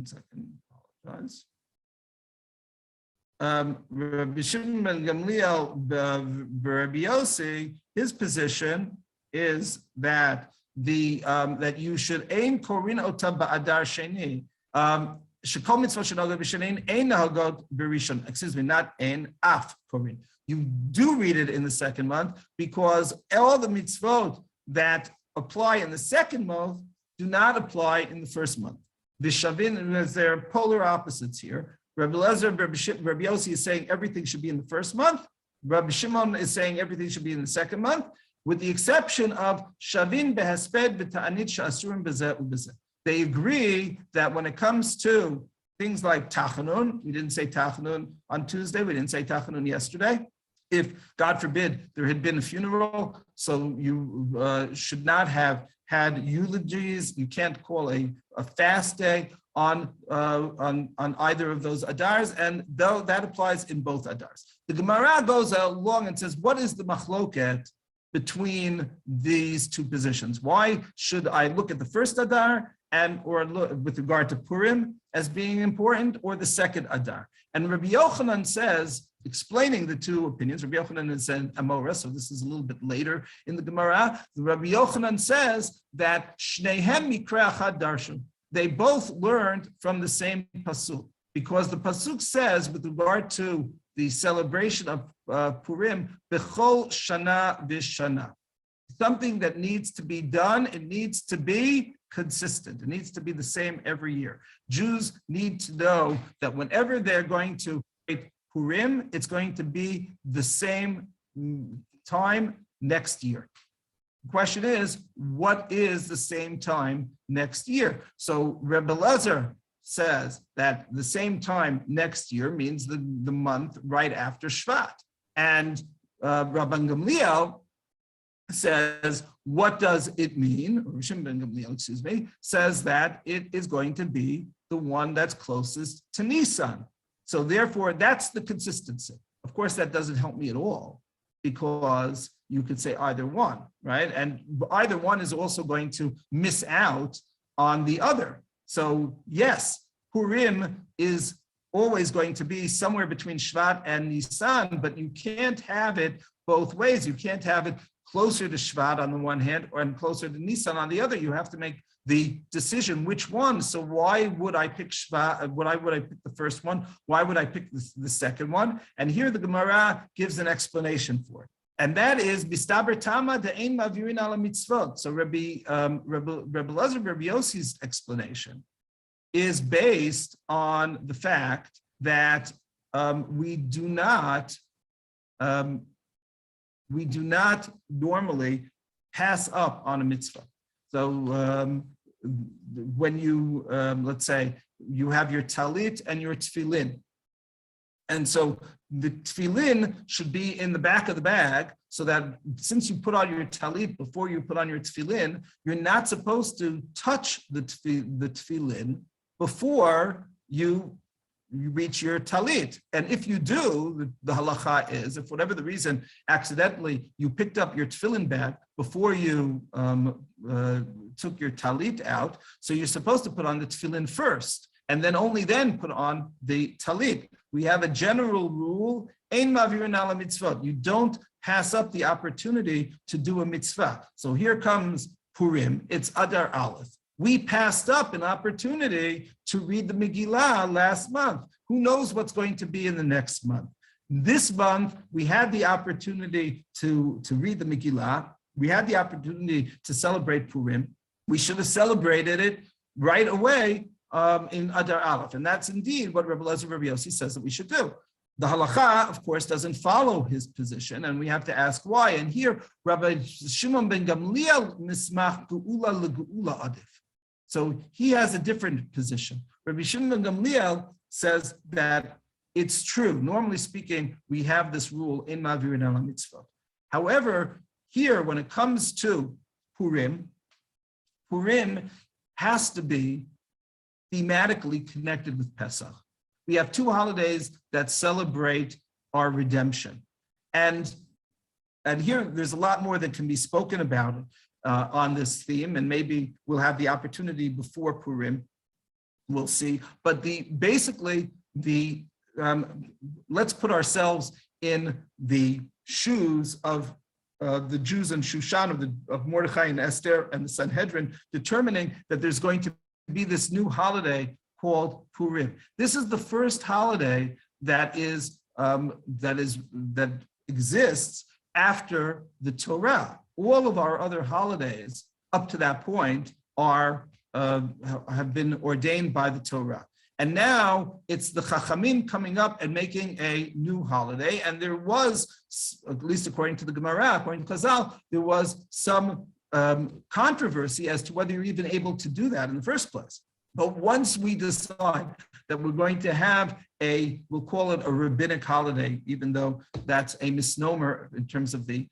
second, apologize. Rabbi Shimon ben Gamliel, Rabbi Yossi, his position is that that you should aim korin ota ba'adar sheni. Shekol mitzvah shenoga b'shenin ein nahagot b'rishon. Excuse me, not ein af korin. You do read it in the second month because all the mitzvot that apply in the second month do not apply in the first month. The shavin, there are polar opposites here. Rabbi Lezer, Rabbi Yossi is saying everything should be in the first month. Rabbi Shimon is saying everything should be in the second month, with the exception of shavin behesped v'ta'anit sha'asurim b'zeh u'b'zeh. They agree that when it comes to things like tachanun, we didn't say tachanun on Tuesday, we didn't say tachanun yesterday. If, God forbid, there had been a funeral, so you should not have had eulogies. You can't call a fast day on either of those Adars, and though that applies in both Adars. The Gemara goes along and says, what is the machloket between these two positions? Why should I look at the first Adar or look with regard to Purim as being important, or the second Adar? And Rabbi Yochanan says, explaining the two opinions, Rabbi Yochanan is an Amora, so this is a little bit later in the Gemara. Rabbi Yochanan says that Shnehem Mikra Achad Darshan. They both learned from the same pasuk, because the pasuk says, with regard to the celebration of Purim, Bechol Shana V'Shana, something that needs to be done. It needs to be consistent. It needs to be the same every year. Jews need to know that whenever they're going to create Purim, it's going to be the same time next year. The question is, what is the same time next year? So Rebbe Lezer says that the same time next year means the month right after Shvat. And Rabban Gamliel says, what does it mean? Or Shimon ben Gamliel, says that it is going to be the one that's closest to Nisan. So therefore, that's the consistency. Of course, that doesn't help me at all, because you could say either one, right? And either one is also going to miss out on the other. So yes, Purim is always going to be somewhere between Shvat and Nisan, but you can't have it both ways. You can't have it closer to Shvat on the one hand and closer to Nisan on the other. You have to make the decision which one. So why would I pick Shvat? Why would I pick the first one? Why would I pick the second one? And here the Gemara gives an explanation for it. And that is Bistaber Tama de'ein mavirin ala mitzvot. So Rabbi Lezer, Rabbi Yossi's explanation is based on the fact that we do not normally pass up on a mitzvah. So when you, let's say, you have your talit and your tefillin, and so the tefillin should be in the back of the bag so that since you put on your talit before you put on your tefillin, you're not supposed to touch the tefillin before you reach your talit. And if you do, the halacha is, if for whatever the reason, accidentally you picked up your tefillin bag before you took your talit out, so you're supposed to put on the tefillin first, and then only then put on the talit. We have a general rule, ein mavirin ala mitzvot. You don't pass up the opportunity to do a mitzvah. So here comes Purim, it's Adar Aleph. We passed up an opportunity to read the Megillah last month. Who knows what's going to be in the next month? This month, we had the opportunity to read the Megillah. We had the opportunity to celebrate Purim. We should have celebrated it right away in Adar Aleph. And that's indeed what Rabbi Eliezer Rabbi Yossi says that we should do. The halacha, of course, doesn't follow his position, and we have to ask why. And here, Rabbi Shimon ben Gamliel mismach geula legeula adif. So he has a different position. Rabbi Shimon ben Gamliel says that it's true. Normally speaking, we have this rule in Mavirin ala mitzvot. However, here, when it comes to Purim, Purim has to be thematically connected with Pesach. We have two holidays that celebrate our redemption. And here, there's a lot more that can be spoken about on this theme, and maybe we'll have the opportunity before Purim. We'll see. But basically, let's put ourselves in the shoes of the Jews in Shushan, of Mordechai and Esther and the Sanhedrin, determining that there's going to be this new holiday called Purim. This is the first holiday that exists after the Torah. All of our other holidays up to that point have been ordained by the Torah. And now it's the Chachamim coming up and making a new holiday. And there was, at least according to the Gemara, according to Chazal, there was some controversy as to whether you're even able to do that in the first place. But once we decide that we're going to have we'll call it a rabbinic holiday, even though that's a misnomer in terms of the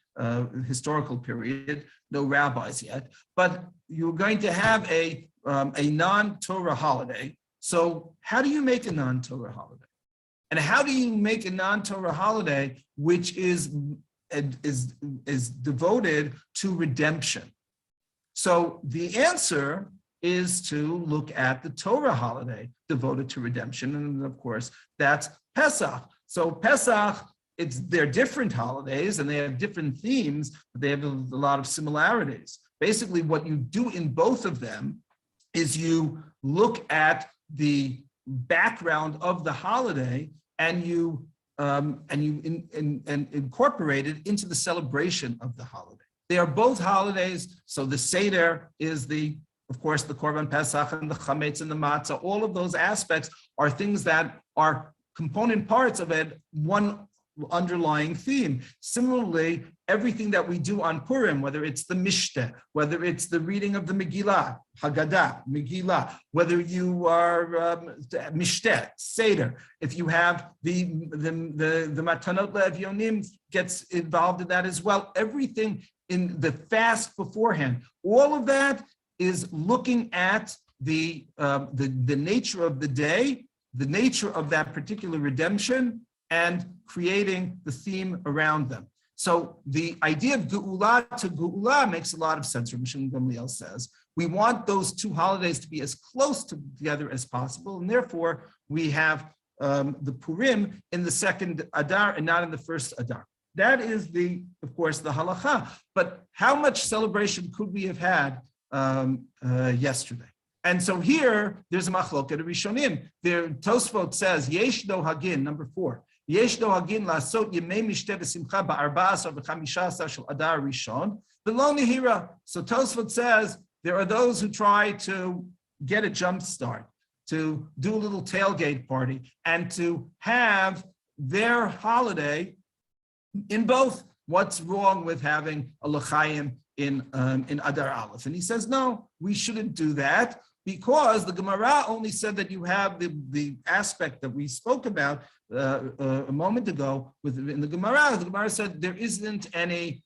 historical period, no rabbis yet, but you're going to have a non-Torah holiday. So how do you make a non-Torah holiday? And how do you make a non-Torah holiday which is devoted to redemption? So the answer is to look at the Torah holiday devoted to redemption. And of course, that's Pesach. So Pesach, they're different holidays and they have different themes, but they have a lot of similarities. Basically, what you do in both of them is you look at the background of the holiday and you incorporate it into the celebration of the holiday. They are both holidays. So the Seder is of course, the Korban Pesach and the Chametz and the Matzah. All of those aspects are things that are component parts of one underlying theme. Similarly, everything that we do on Purim, whether it's the Mishteh, whether it's the reading of the Megillah, Haggadah, Megillah, whether you are Mishteh, Seder, if you have the Matanot Le'Evyonim gets involved in that as well. Everything in the fast beforehand, all of that is looking at the nature of the day, the nature of that particular redemption, and creating the theme around them. So the idea of Geula to Geula makes a lot of sense. Rabbi Shimon Gamliel says, we want those two holidays to be as close together as possible, and therefore we have the Purim in the second Adar and not in the first Adar. That is of course, the halacha. But how much celebration could we have had yesterday? And so here, there's a machloket of Rishonim. There, Tosfot says, Yesh do hagin, number 4. Yesh do hagin lasot yemei mishteh v'simcha ba'arba'asar v'chamisha shel Adar Rishon v'lo nihira. So Tosfot says there are those who try to get a jump start, to do a little tailgate party, and to have their holiday in both. What's wrong with having a l'chaim in Adar Aleph? And he says, no, we shouldn't do that. because the Gemara only said that you have the aspect that we spoke about a moment ago in the Gemara. The Gemara said there isn't any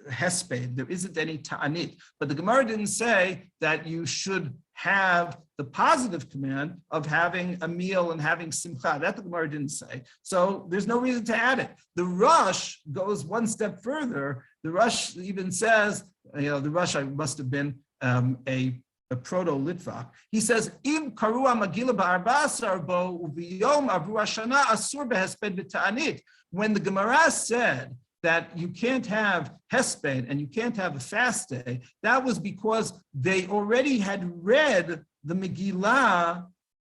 hesped, there isn't any ta'anit. But the Gemara didn't say that you should have the positive command of having a meal and having simcha. That the Gemara didn't say. So there's no reason to add it. The Rush goes one step further. The Rush even says, the Rush must have been a proto-Litvak. He says, Im karua magila ba'arba'asar bo uviyom avru hashana asur behesped v'ta'anit. When the Gemara said that you can't have hesped and you can't have a fast day, that was because they already had read the Megillah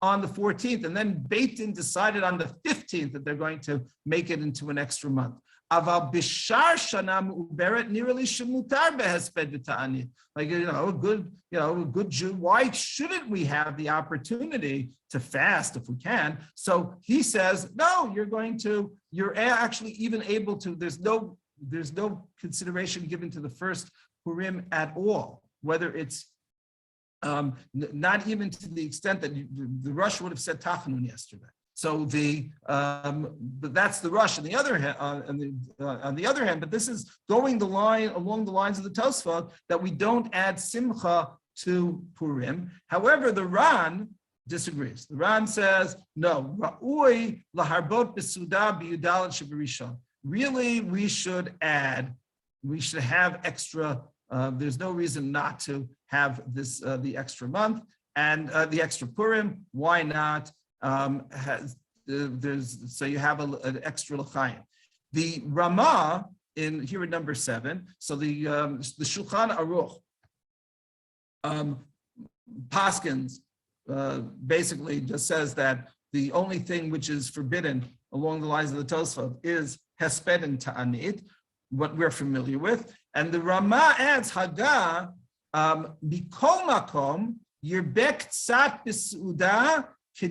on the 14th, and then Beit Din decided on the 15th that they're going to make it into an extra month. Aval bishar shana mu'uberet nirali shemutar behesped v'ta'anit. Like, a good Jew, why shouldn't we have the opportunity to fast if we can? So he says, no, you're actually even able to, there's no consideration given to the first Purim at all, whether it's not even to the extent that the Rush would have said Tachanun yesterday. So but that's the Rush. On the other hand, but this is going along the lines of the Tosfot that we don't add Simcha to Purim. However, the Ran disagrees. The Ran says no. Ra'ui laharbot besuda biyudalat sheberishon. Really, we should have extra. There's no reason not to have this the extra month and the extra Purim. Why not? So you have an extra l'chaim. The Ramah here at number 7. So the Shulchan Aruch Paskins basically just says that the only thing which is forbidden along the lines of the Tosfot is hesped and ta'anit, what we're familiar with, and the Ramah adds Haga mikol makom yirbek tzat b'suda. So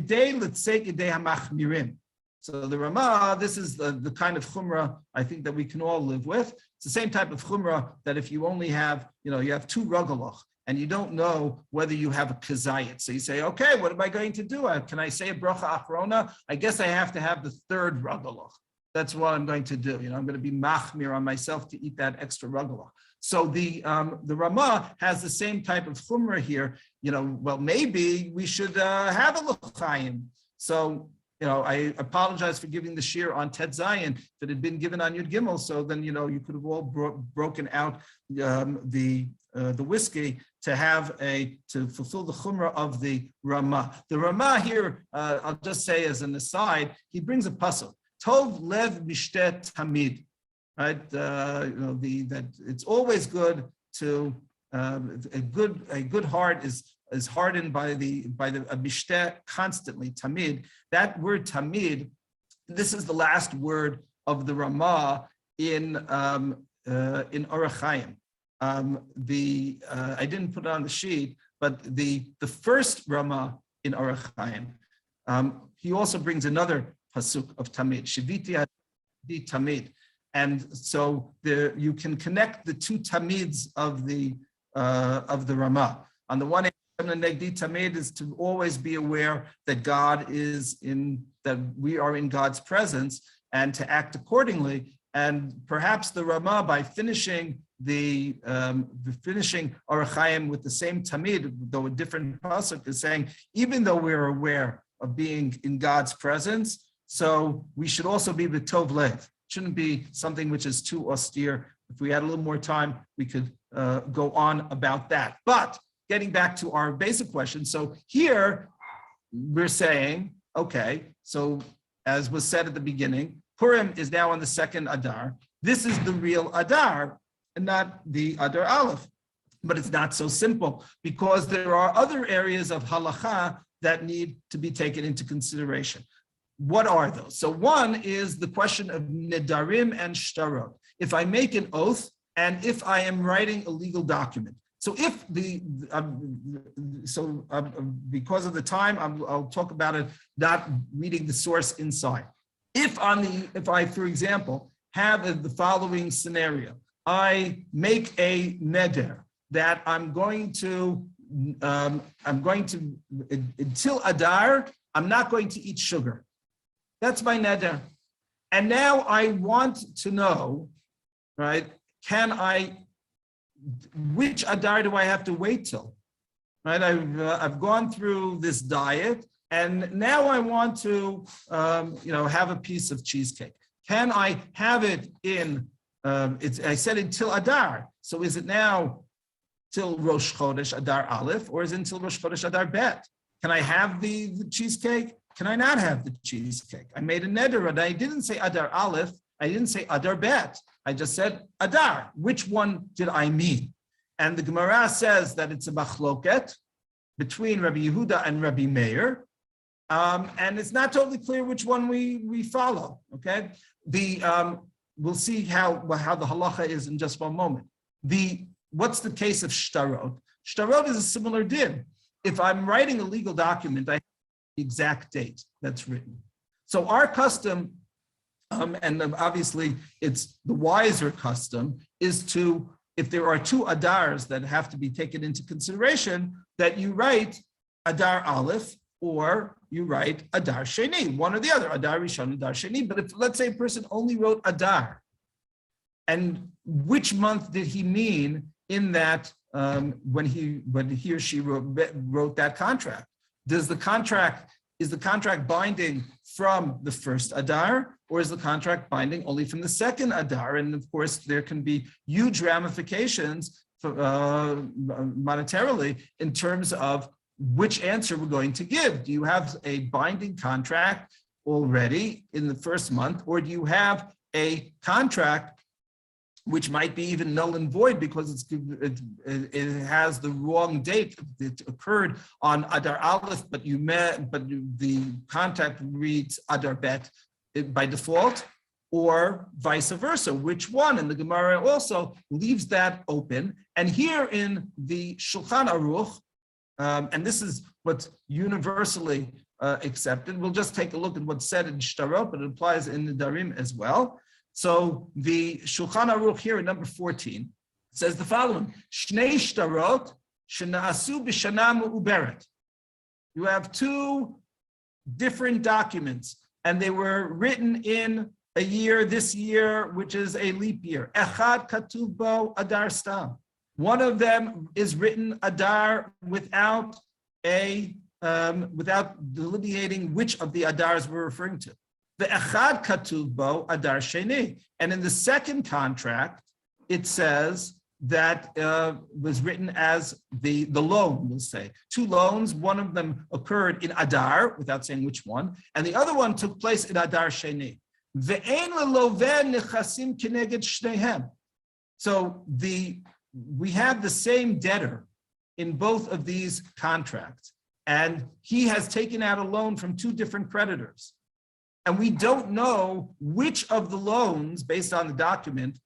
the Ramah, this is the kind of chumrah I think that we can all live with. It's the same type of chumrah that if you only have, you have 2 ragalach and you don't know whether you have a kazayit. So you say, okay, what am I going to do? Can I say a bracha achrona? I guess I have to have the 3rd ragalach. That's what I'm going to do. I'm going to be machmir on myself to eat that extra ragalach. So the Ramah has the same type of chumrah here. Well, maybe we should have a l'chaim. So, I apologize for giving the shir on Tet Zayin. If it had been given on Yud Gimel, so then, you could have all broken out the whiskey to fulfill the chumrah of the Ramah. The Ramah here, I'll just say as an aside, he brings a pasuk. Tov lev mishtet tamid. Right, that it's always good to a good heart is hardened by the mishteh constantly. Tamid. That word tamid. This is the last word of the Ramah in Orach Chaim. I didn't put it on the sheet, but the first Ramah in Orach Chaim. He also brings another pasuk of tamid. Shiviti tamid. And so you can connect the 2 tamids of the Ramah. On the one hand, negdi tamid is to always be aware that that we are in God's presence and to act accordingly. And perhaps the Ramah, by finishing finishing Orach Chaim with the same tamid, though a different pasuk, is saying even though we're aware of being in God's presence, so we should also be b'tov lev. Shouldn't be something which is too austere. If we had a little more time, we could go on about that. But getting back to our basic question, so here we're saying, okay, so as was said at the beginning, Purim is now on the 2nd Adar. This is the real Adar and not the Adar Aleph. But it's not so simple because there are other areas of halacha that need to be taken into consideration. What are those? So one is the question of nedarim and shtarot. If I make an oath and if I am writing a legal document. So if because of the time, I'll talk about it, not reading the source inside. If I, for example, have the following scenario, I make a neder that until Adar, I'm not going to eat sugar. That's my neder. And now I want to know, right, which Adar do I have to wait till? Right, I've gone through this diet, and now I want to, have a piece of cheesecake. Can I have it in? I said until Adar. So is it now till Rosh Chodesh Adar Aleph, or is it until Rosh Chodesh Adar Bet? Can I have the cheesecake? Can I not have the cheesecake? I made a neder, and I didn't say Adar Aleph. I didn't say Adar Bet. I just said Adar. Which one did I mean? And the Gemara says that it's a machloket between Rabbi Yehuda and Rabbi Meir, and it's not totally clear which one we follow. Okay, we'll see how the halacha is in just one moment. What's the case of shtarot? Shtarot is a similar din. If I'm writing a legal document, I have the exact date that's written. So our custom, and obviously it's the wiser custom, is to, if there are two Adars that have to be taken into consideration, that you write Adar Aleph or you write Adar Sheni, one or the other, Adar Rishon, Adar Sheni. But if, let's say, a person only wrote Adar, and which month did he mean in that when he or she wrote that contract? Is the contract binding from the first Adar, or is the contract binding only from the second Adar? And of course, there can be huge ramifications monetarily in terms of which answer we're going to give. Do you have a binding contract already in the first month, or do you have a contract which might be even null and void because it has the wrong date? It occurred on Adar Aleph, but the contract reads Adar Bet by default, or vice versa. Which one? And the Gemara also leaves that open. And here in the Shulchan Aruch, and this is what's universally accepted. We'll just take a look at what's said in Shtarot, but it applies in the Darim as well. So the Shulchan Aruch here in number 14 says the following: Shnei Shtarot shenaasu b'shana me'uberet. You have two different documents, and they were written in a year, this year, which is a leap year. Echad katuv bo Adar stam. One of them is written Adar without delineating which of the Adars we're referring to. The Echad katuv bo Adar sheni. And in the second contract, it says that was written as the loan, we'll say. Two loans, one of them occurred in Adar, without saying which one, and the other one took place in Adar sheni. Ve'en leloveh nechasim keneged shneihem. So we have the same debtor in both of these contracts, and he has taken out a loan from two different creditors. And we don't know which of the loans, based on the document,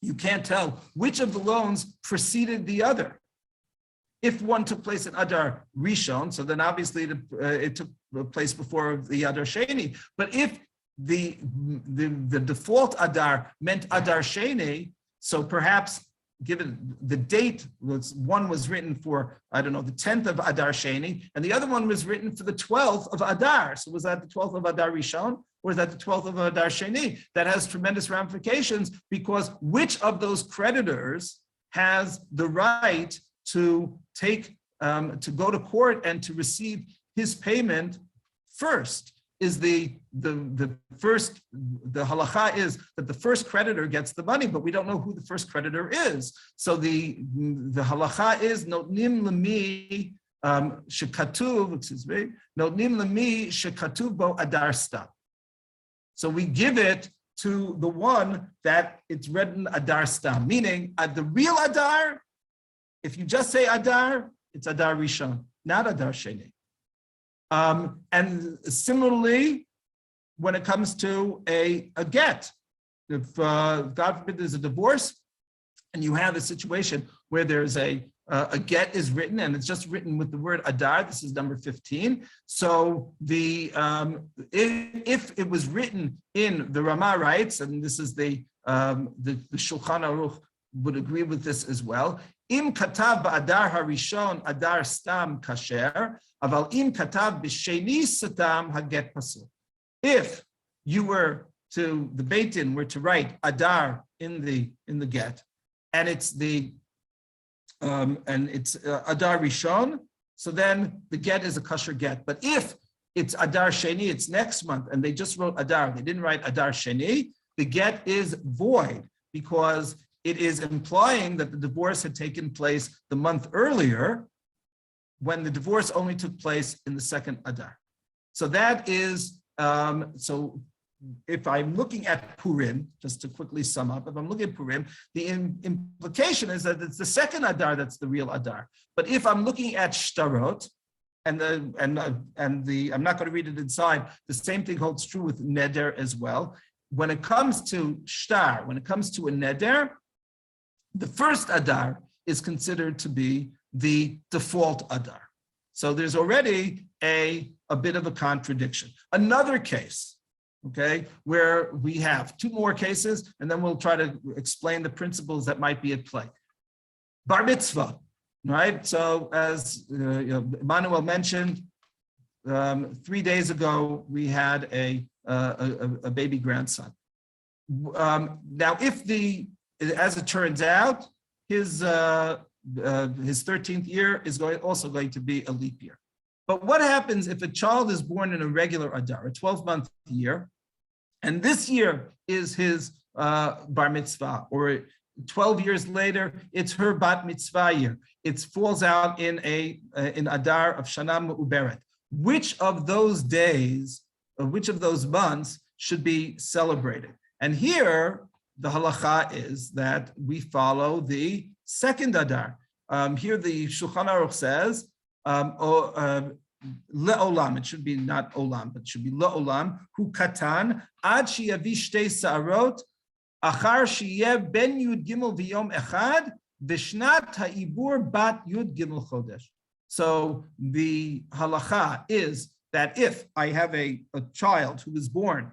you can't tell which of the loans preceded the other. If one took place in Adar Rishon, so then obviously it took place before the Adar Sheni. But if the default Adar meant Adar Sheni, so perhaps given the date, one was written for, the 10th of Adar Sheni, and the other one was written for the 12th of Adar. So was that the 12th of Adar Rishon, or is that the 12th of Adar Sheni? That has tremendous ramifications, because which of those creditors has the right to to go to court and to receive his payment first? Is the halacha is that the first creditor gets the money, but we don't know who the first creditor is. So the halacha is notnim lemi shekatuv, notnim lemi shekatuv bo Adar stam. So we give it to the one that it's written Adar stam, meaning the real Adar. If you just say Adar, it's Adar Rishon, not Adar Sheni. And similarly, when it comes to a get, if God forbid there's a divorce, and you have a situation where there's a get is written, and it's just written with the word Adar. This is number 15. So if it was written in the Rama writes, and this is the Shulchan Aruch would agree with this as well. Im katav ba'adar harishon adar stam kasher, aval im katav b'sheni satam haget pasul. If you were to, the Beit Din were to write adar in the get, and it's adar rishon, so then the get is a kosher get. But if it's adar sheni, it's next month, and they just wrote adar, they didn't write adar sheni, the get is void, because it is implying that the divorce had taken place the month earlier, when the divorce only took place in the second Adar. So that is, so if I'm looking at Purim, just to quickly sum up, if I'm looking at Purim, the implication is that it's the second Adar that's the real Adar. But if I'm looking at Shtarot, I'm not going to read it inside, the same thing holds true with Neder as well. When it comes to Shtar, when it comes to a Neder, the first Adar is considered to be the default Adar. So there's already a bit of a contradiction. Another case, okay, where we have two more cases, and then we'll try to explain the principles that might be at play. Bar mitzvah, right? So as Emmanuel mentioned, 3 days ago, we had a baby grandson. Now, as it turns out, his 13th year is also going to be a leap year. But what happens if a child is born in a regular Adar, a 12-month year, and this year is his bar mitzvah, or 12 years later, it's her bat mitzvah year. It falls out in Adar of Shana Me'uberet. Which of those days, or which of those months should be celebrated? And here, the halacha is that we follow the second Adar. Here the Shulchan Aruch says, le'olam, it should be not olam, but it should be le'olam, hu katan, ad shiyavi shtei sa'arot, achar shiyev ben yud gimel v'yom echad, v'shnat ha'ibur bat yud gimel chodesh. So the halacha is that if I have a child who is born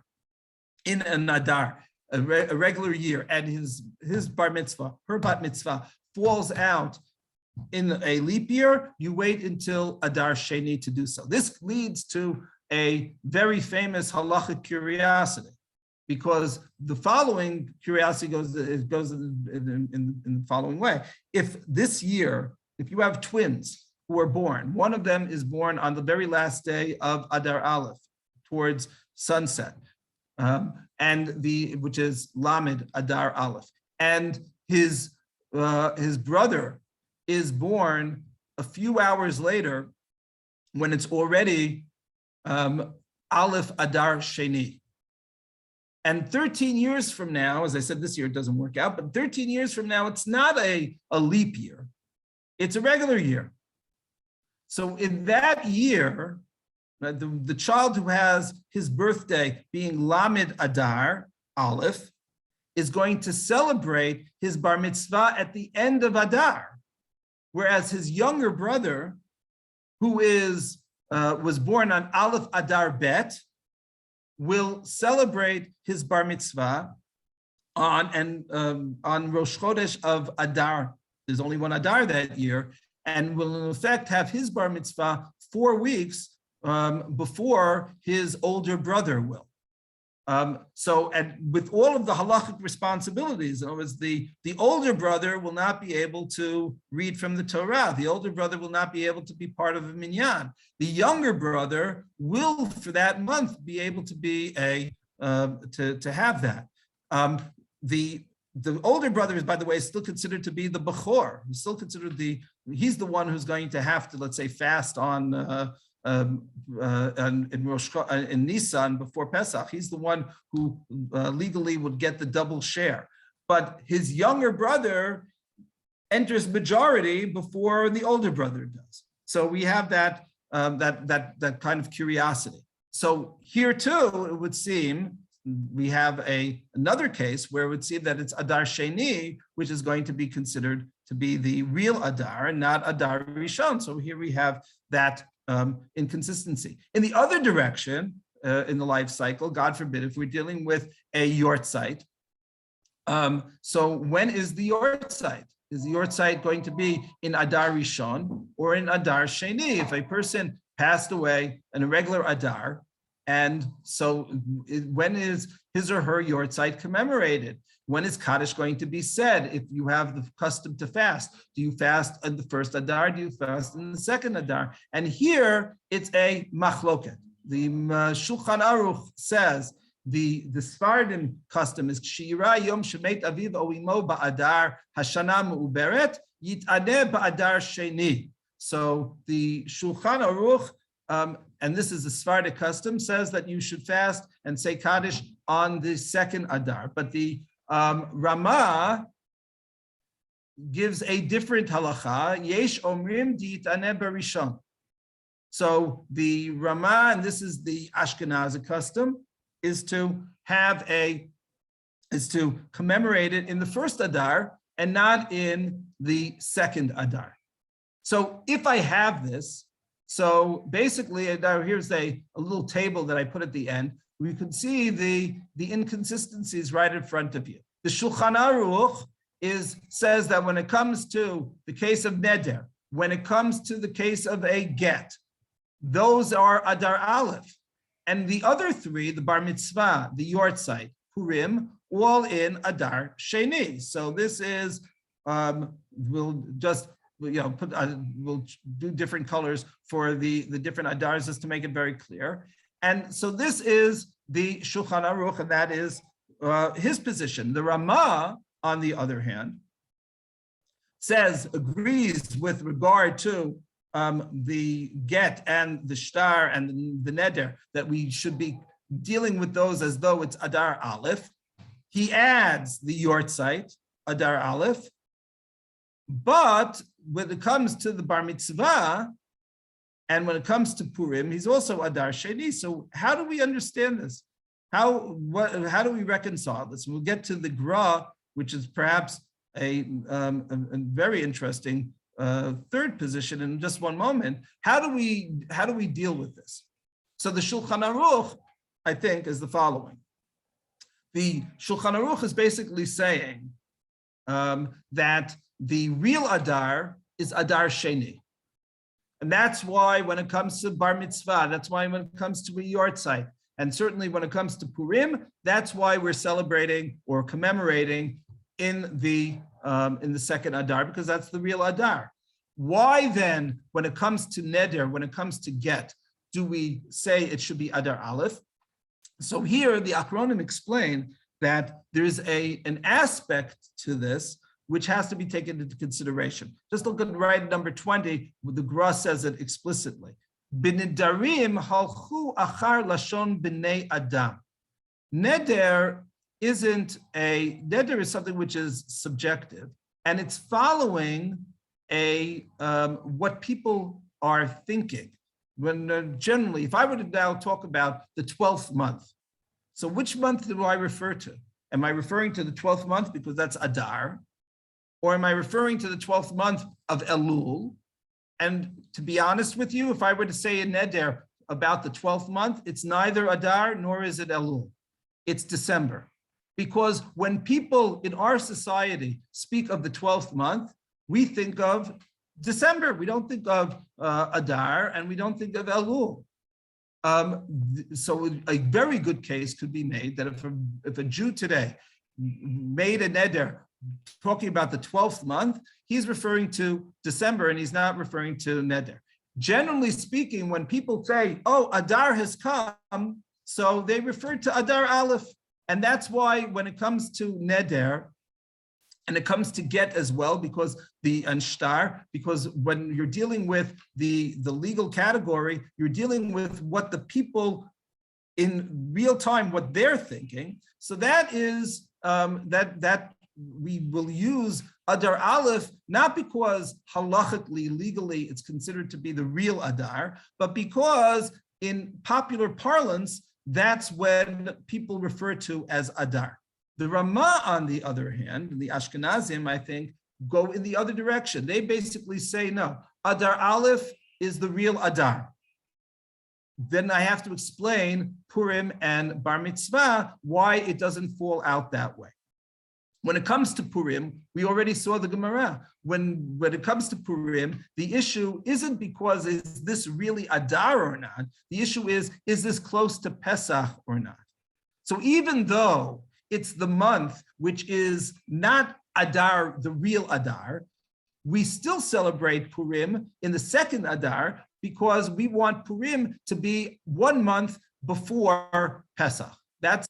in an Adar, a regular year, and his bar mitzvah, her bat mitzvah, falls out in a leap year, you wait until Adar Sheni to do so. This leads to a very famous halachic curiosity, because the following curiosity goes in the following way. If this year, if you have twins who are born, one of them is born on the very last day of Adar Aleph, towards sunset, which is Lamed Adar Aleph, and his brother is born a few hours later, when it's already Aleph Adar Sheni. And 13 years from now, as I said, this year it doesn't work out, but 13 years from now, it's not a leap year, it's a regular year. So in that year, the child who has his birthday being Lamed Adar Aleph is going to celebrate his bar mitzvah at the end of Adar, whereas his younger brother, who was born on Aleph Adar Bet, will celebrate his bar mitzvah on Rosh Chodesh of Adar. There's only one Adar that year, and will in effect have his bar mitzvah 4 weeks before his older brother will. So, and with all of the halachic responsibilities, in other words, the older brother will not be able to read from the Torah. The older brother will not be able to be part of a minyan. The younger brother will, for that month, be able to be to have that. The older brother is, by the way, still considered to be the Bechor. He's still considered he's the one who's going to have to, let's say, fast in Nisan before Pesach. He's the one who legally would get the double share. But his younger brother enters majority before the older brother does. So we have that kind of curiosity. So here too, it would seem we have another case where it would seem that it's Adar Sheni, which is going to be considered to be the real Adar and not Adar Rishon. So here we have that inconsistency. In the other direction, in the life cycle, God forbid, if we're dealing with a yortzeit, so when is the yortzeit? is the yortzeit going to be in Adar Rishon or in Adar Sheni? If a person passed away in a regular Adar, and so when is his or her yortzeit commemorated? When is Kaddish going to be said? If you have the custom to fast, do you fast in the first Adar? Do you fast in the second Adar? And here it's a machloket. The Shulchan Aruch says the Sephardim custom is Shira Yom Shemet Aviv Oimo Ba'adar Hashana Me'uberet Yit'aneh Ba'adar Sheni. So the Shulchan Aruch, and this is the Sephardic custom, says that you should fast and say Kaddish on the second Adar. But the Ramah gives a different halacha. Yesh omrim di'taneh barishon. So the Ramah, and this is the Ashkenazi custom, is to commemorate it in the first Adar and not in the second Adar. So if I have this, so basically, here's a little table that I put at the end. We can see the inconsistencies right in front of you. The Shulchan Aruch says that when it comes to the case of neder, when it comes to the case of a get, those are Adar Aleph. And the other three, the Bar Mitzvah, the Yortzeit, Purim, all in Adar Sheni. So this is, we'll just, we'll do different colors for the different Adars just to make it very clear. And so this is the Shulchan Aruch, and that is his position. The Ramah, on the other hand, agrees with regard to the get and the shtar and the neder, that we should be dealing with those as though it's Adar Aleph. He adds the Yortzeit, Adar Aleph, but when it comes to the Bar Mitzvah, and when it comes to Purim, he's also Adar Sheni. So how do we understand this? How do we reconcile this? We'll get to the Gra, which is perhaps a very interesting third position in just one moment. How do we deal with this? So the Shulchan Aruch, I think, is the following. The Shulchan Aruch is basically saying that the real Adar is Adar Sheni. And that's why when it comes to Bar Mitzvah, that's why when it comes to a Yortzeit, and certainly when it comes to Purim, that's why we're celebrating or commemorating in the second Adar, because that's the real Adar. Why then, when it comes to Neder, when it comes to Get, do we say it should be Adar Aleph? So here the Achronim explain that there's an aspect to this which has to be taken into consideration. Just look at right number 20, where the Gra says it explicitly. B'nedarim halchu achar lashon b'nei Adam. Neder is something which is subjective, and it's following what people are thinking. When generally, if I were to now talk about the 12th month, so which month do I refer to? Am I referring to the 12th month because that's Adar? Or am I referring to the 12th month of Elul? And to be honest with you, if I were to say a neder about the 12th month, it's neither Adar nor is it Elul. It's December. Because when people in our society speak of the 12th month, we think of December. We don't think of Adar and we don't think of Elul. So a very good case could be made that if a Jew today made a neder talking about the 12th month, he's referring to December and he's not referring to neder. Generally speaking, when people say, oh, Adar has come, so they refer to Adar Aleph. And that's why when it comes to neder, and it comes to get as well, because because when you're dealing with the legal category, you're dealing with what the people in real time, what they're thinking. So that is that we will use Adar Aleph, not because halachically, legally, it's considered to be the real Adar, but because in popular parlance, that's when people refer to as Adar. The Ramah, on the other hand, the Ashkenazim, I think, go in the other direction. They basically say, no, Adar Aleph is the real Adar. Then I have to explain Purim and Bar Mitzvah, why it doesn't fall out that way. When it comes to Purim, we already saw the Gemara. When it comes to Purim, the issue isn't because is this really Adar or not? The issue is this close to Pesach or not? So even though it's the month which is not Adar, the real Adar, we still celebrate Purim in the second Adar because we want Purim to be 1 month before Pesach. That's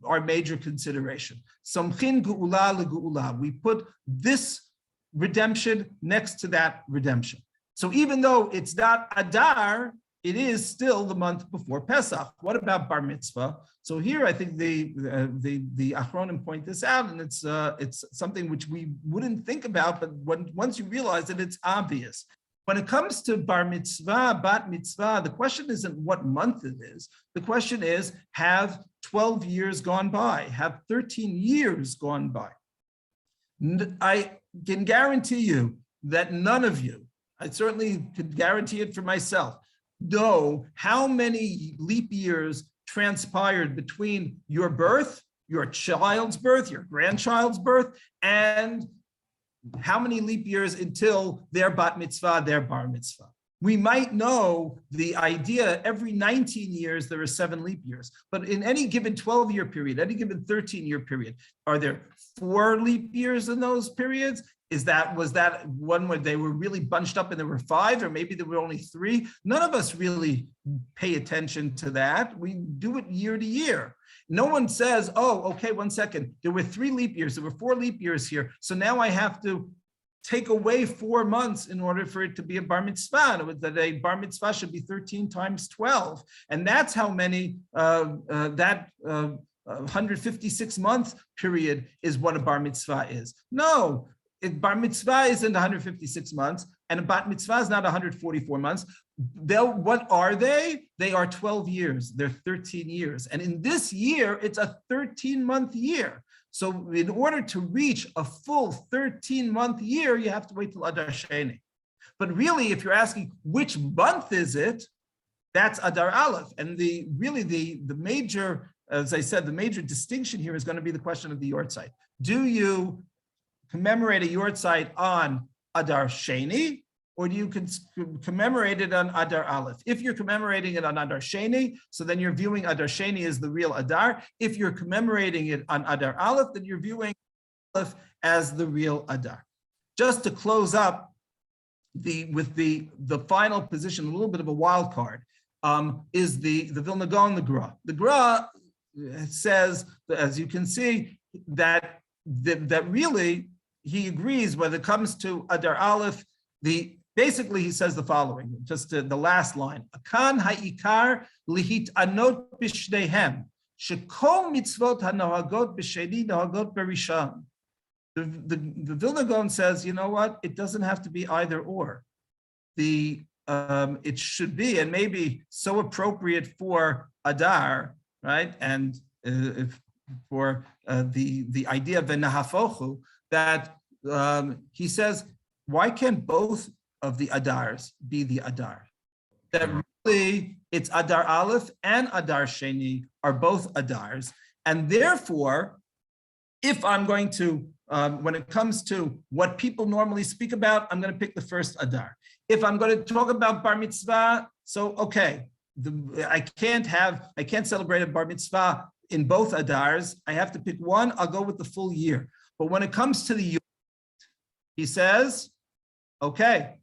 our major consideration. Samchin geula legeula. We put this redemption next to that redemption. So even though it's not Adar, it is still the month before Pesach. What about Bar Mitzvah? So here, I think the Achronim point this out, and it's something which we wouldn't think about, but once you realize it, it's obvious. When it comes to Bar Mitzvah, Bat Mitzvah, the question isn't what month it is. The question is, have 12 years gone by? Have 13 years gone by? I can guarantee you that none of you, I certainly could guarantee it for myself, know how many leap years transpired between your birth, your child's birth, your grandchild's birth, and how many leap years until their bat mitzvah, their bar mitzvah. We might know the idea every 19 years, there are 7 leap years, but in any given 12-year period, any given 13-year period, are there 4 leap years in those periods? Was that one where they were really bunched up and there were 5, or maybe there were only 3? None of us really pay attention to that. We do it year to year. No one says, oh, okay, 1 second. There were 3 leap years. There were 4 leap years here. So now I have to take away 4 months in order for it to be a bar mitzvah. That a bar mitzvah should be 13 times 12. And that's how many, 156 month period is what a bar mitzvah is. No. Bar mitzvah isn't 156 months, and a bat mitzvah is not 144 months. What are they? They are 12 years. They're 13 years. And in this year, it's a 13-month year. So in order to reach a full 13-month year, you have to wait till Adar Sheni. But really, if you're asking which month is it, that's Adar Aleph. And the major, as I said, the major distinction here is going to be the question of the yortzeit. Do you commemorate a yortzeit on Adar Sheni, or do you commemorate it on Adar Aleph? If you're commemorating it on Adar Sheni, so then you're viewing Adar Sheni as the real Adar. If you're commemorating it on Adar Aleph, then you're viewing Aleph as the real Adar. Just to close up with the final position, a little bit of a wild card, is the Vilna Gaon, the Gra. The Gra says, as you can see, that really he agrees when it comes to Adar Aleph. Basically he says the following, just the last line: Akan ha'ikar lihit anot b'shnehem shekol mitzvot hanohagot b'sheni nohagot b'rishon. The Vilna Gaon says, you know what? It doesn't have to be either or. It should be, and maybe so appropriate for Adar, right? And for the idea of v'nahafochu, that he says, why can't both of the Adars be the Adar? That really it's Adar Aleph and Adar Sheni are both Adars. And therefore, if I'm going to, when it comes to what people normally speak about, I'm going to pick the first Adar. If I'm going to talk about Bar Mitzvah, so okay, I can't celebrate a Bar Mitzvah in both Adars. I have to pick one. I'll go with the full year. But when it comes to the, he says, okay,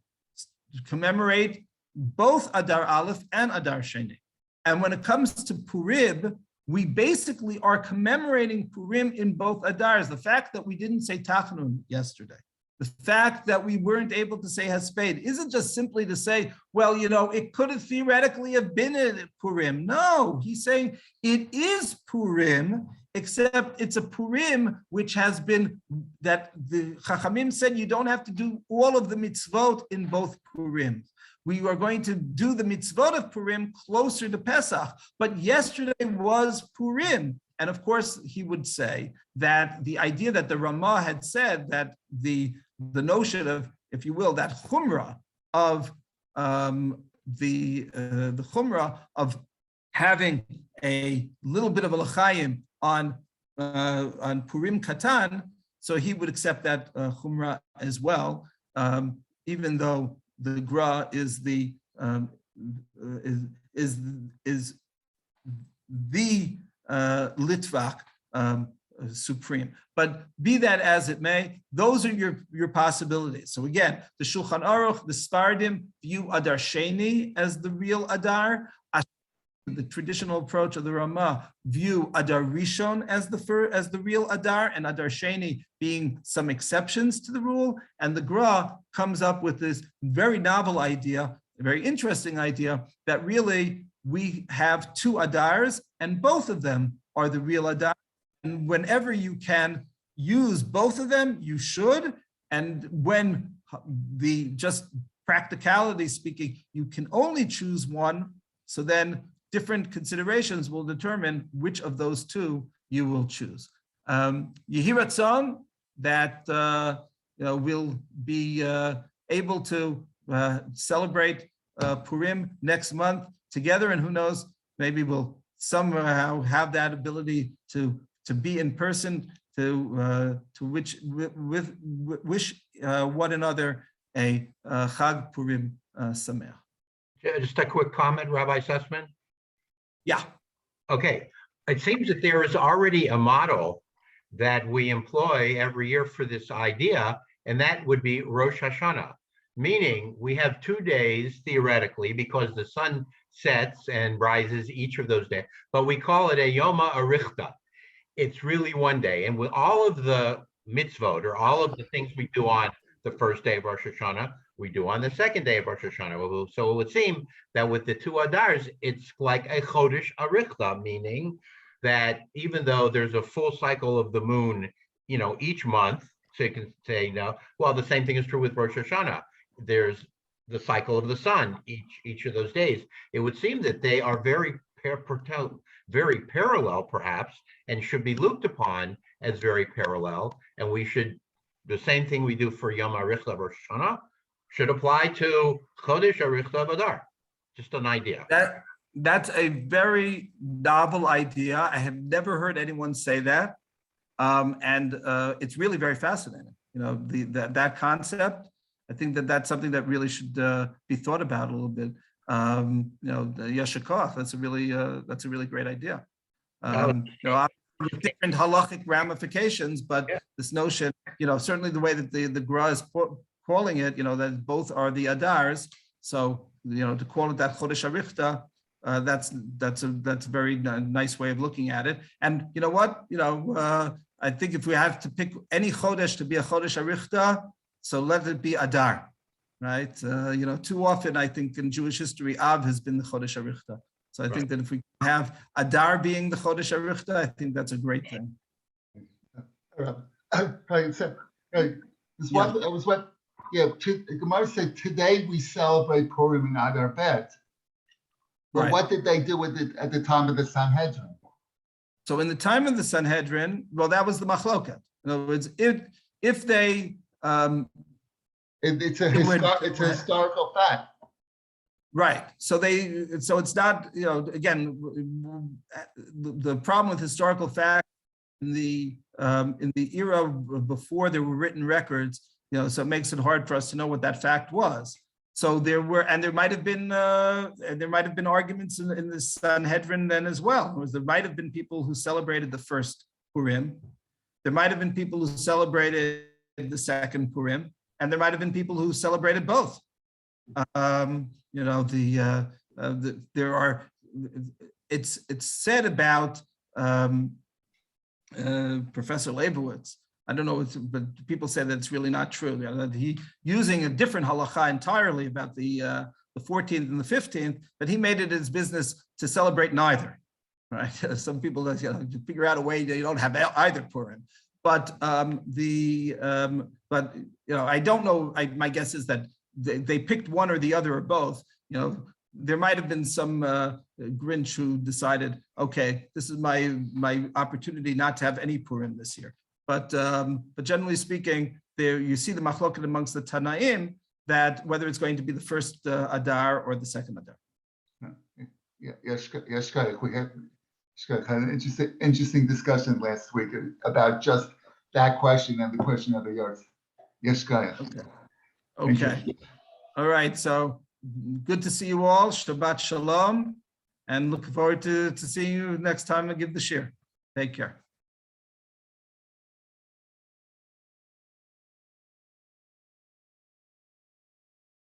commemorate both Adar Aleph and Adar Sheni. And when it comes to Purim, we basically are commemorating Purim in both Adars. The fact that we didn't say Tachnun yesterday, the fact that we weren't able to say Hesped isn't just simply to say, well, it could have theoretically have been in Purim. No, he's saying it is Purim, except it's a Purim which has been, that the Chachamim said you don't have to do all of the mitzvot in both Purim. We are going to do the mitzvot of Purim closer to Pesach, but yesterday was Purim. And of course, he would say that the idea that the Ramah had said that the notion of, if you will, that chumrah of the chumrah of having a little bit of a l'chaim on Purim Katan, so he would accept that chumrah as well, even though the gra is the is the litvak supreme. But be that as it may, those are your possibilities. So again, the Shulchan Aruch, the Sfardim view Adar Sheni as the real Adar. The traditional approach of the Ramah view Adar Rishon as the real Adar, and Adar Sheni being some exceptions to the rule. And the Gra comes up with this very novel idea, a very interesting idea, that really we have two Adars, and both of them are the real Adar. And whenever you can use both of them, you should. And when the just practicality speaking, you can only choose one, so then different considerations will determine which of those two you will choose. Yehiratzon, that we'll be able to celebrate Purim next month together, and who knows, maybe we'll somehow have that ability to be in person, to wish one another a Chag Purim Sameach. Just a quick comment, Rabbi Sussman. Yeah. Okay. It seems that there is already a model that we employ every year for this idea, and that would be Rosh Hashanah, meaning we have 2 days theoretically because the sun sets and rises each of those days, but we call it a Yoma Arichta. It's really 1 day. And with all of the mitzvot, or all of the things we do on the first day of Rosh Hashanah, we do on the second day of Rosh Hashanah. So it would seem that with the two Adars, it's like a Chodesh Arichta, meaning that even though there's a full cycle of the moon, each month, so you can say, well, the same thing is true with Rosh Hashanah. There's the cycle of the sun each of those days. It would seem that they are very parallel, perhaps, and should be looked upon as very parallel. And we should, the same thing we do for Yom Arichta Rosh Hashanah should apply to Chodesh Arichta Adar. Just an idea. That's a very novel idea. I have never heard anyone say that, and it's really very fascinating. That concept. I think that that's something that really should be thought about a little bit. The Yeshakov. That's a really great idea. With different halachic ramifications, but this notion, certainly the way that the Gra is calling it, that both are the Adars. So, to call it that Chodesh Arichta, that's a very nice way of looking at it. And you know what? I think if we have to pick any Chodesh to be a Chodesh Arichta, so let it be Adar, right? Too often I think in Jewish history, Av has been the Chodesh Arichta. So I think that if we have Adar being the Chodesh Arichta, I think that's a great thing. Gemara said today we celebrate Purim in Adar Bet. But Right. what did they do with it at the time of the Sanhedrin? So in the time of the Sanhedrin, well, that was the machloket. In other words, if they It's a historical fact. right, so it's not, again, the problem with historical fact in the era before there were written records, so it makes it hard for us to know what that fact was. So there might have been arguments in the Sanhedrin then as well. There might have been people who celebrated the first Purim. There might have been people who celebrated the second Purim, and there might have been people who celebrated both. It's said about Professor Leibowitz. I don't know, but people say that it's really not true. That he, using a different halacha entirely about the 14th and the 15th, but he made it his business to celebrate neither. Right? Some people, figure out a way that you don't have either Purim. But I don't know. My guess is that they picked one or the other or both. There might have been some Grinch who decided, okay, this is my opportunity not to have any Purim this year. But generally speaking, there you see the machloket amongst the Tanaim that whether it's going to be the first Adar or the second Adar. Yes, we had an interesting discussion last week about just that question and the question of the earth. Yes, Gaia. Okay. Thank you. Okay. All right. So good to see you all. Shabbat shalom. And looking forward to seeing you next time I give the shir. Take care.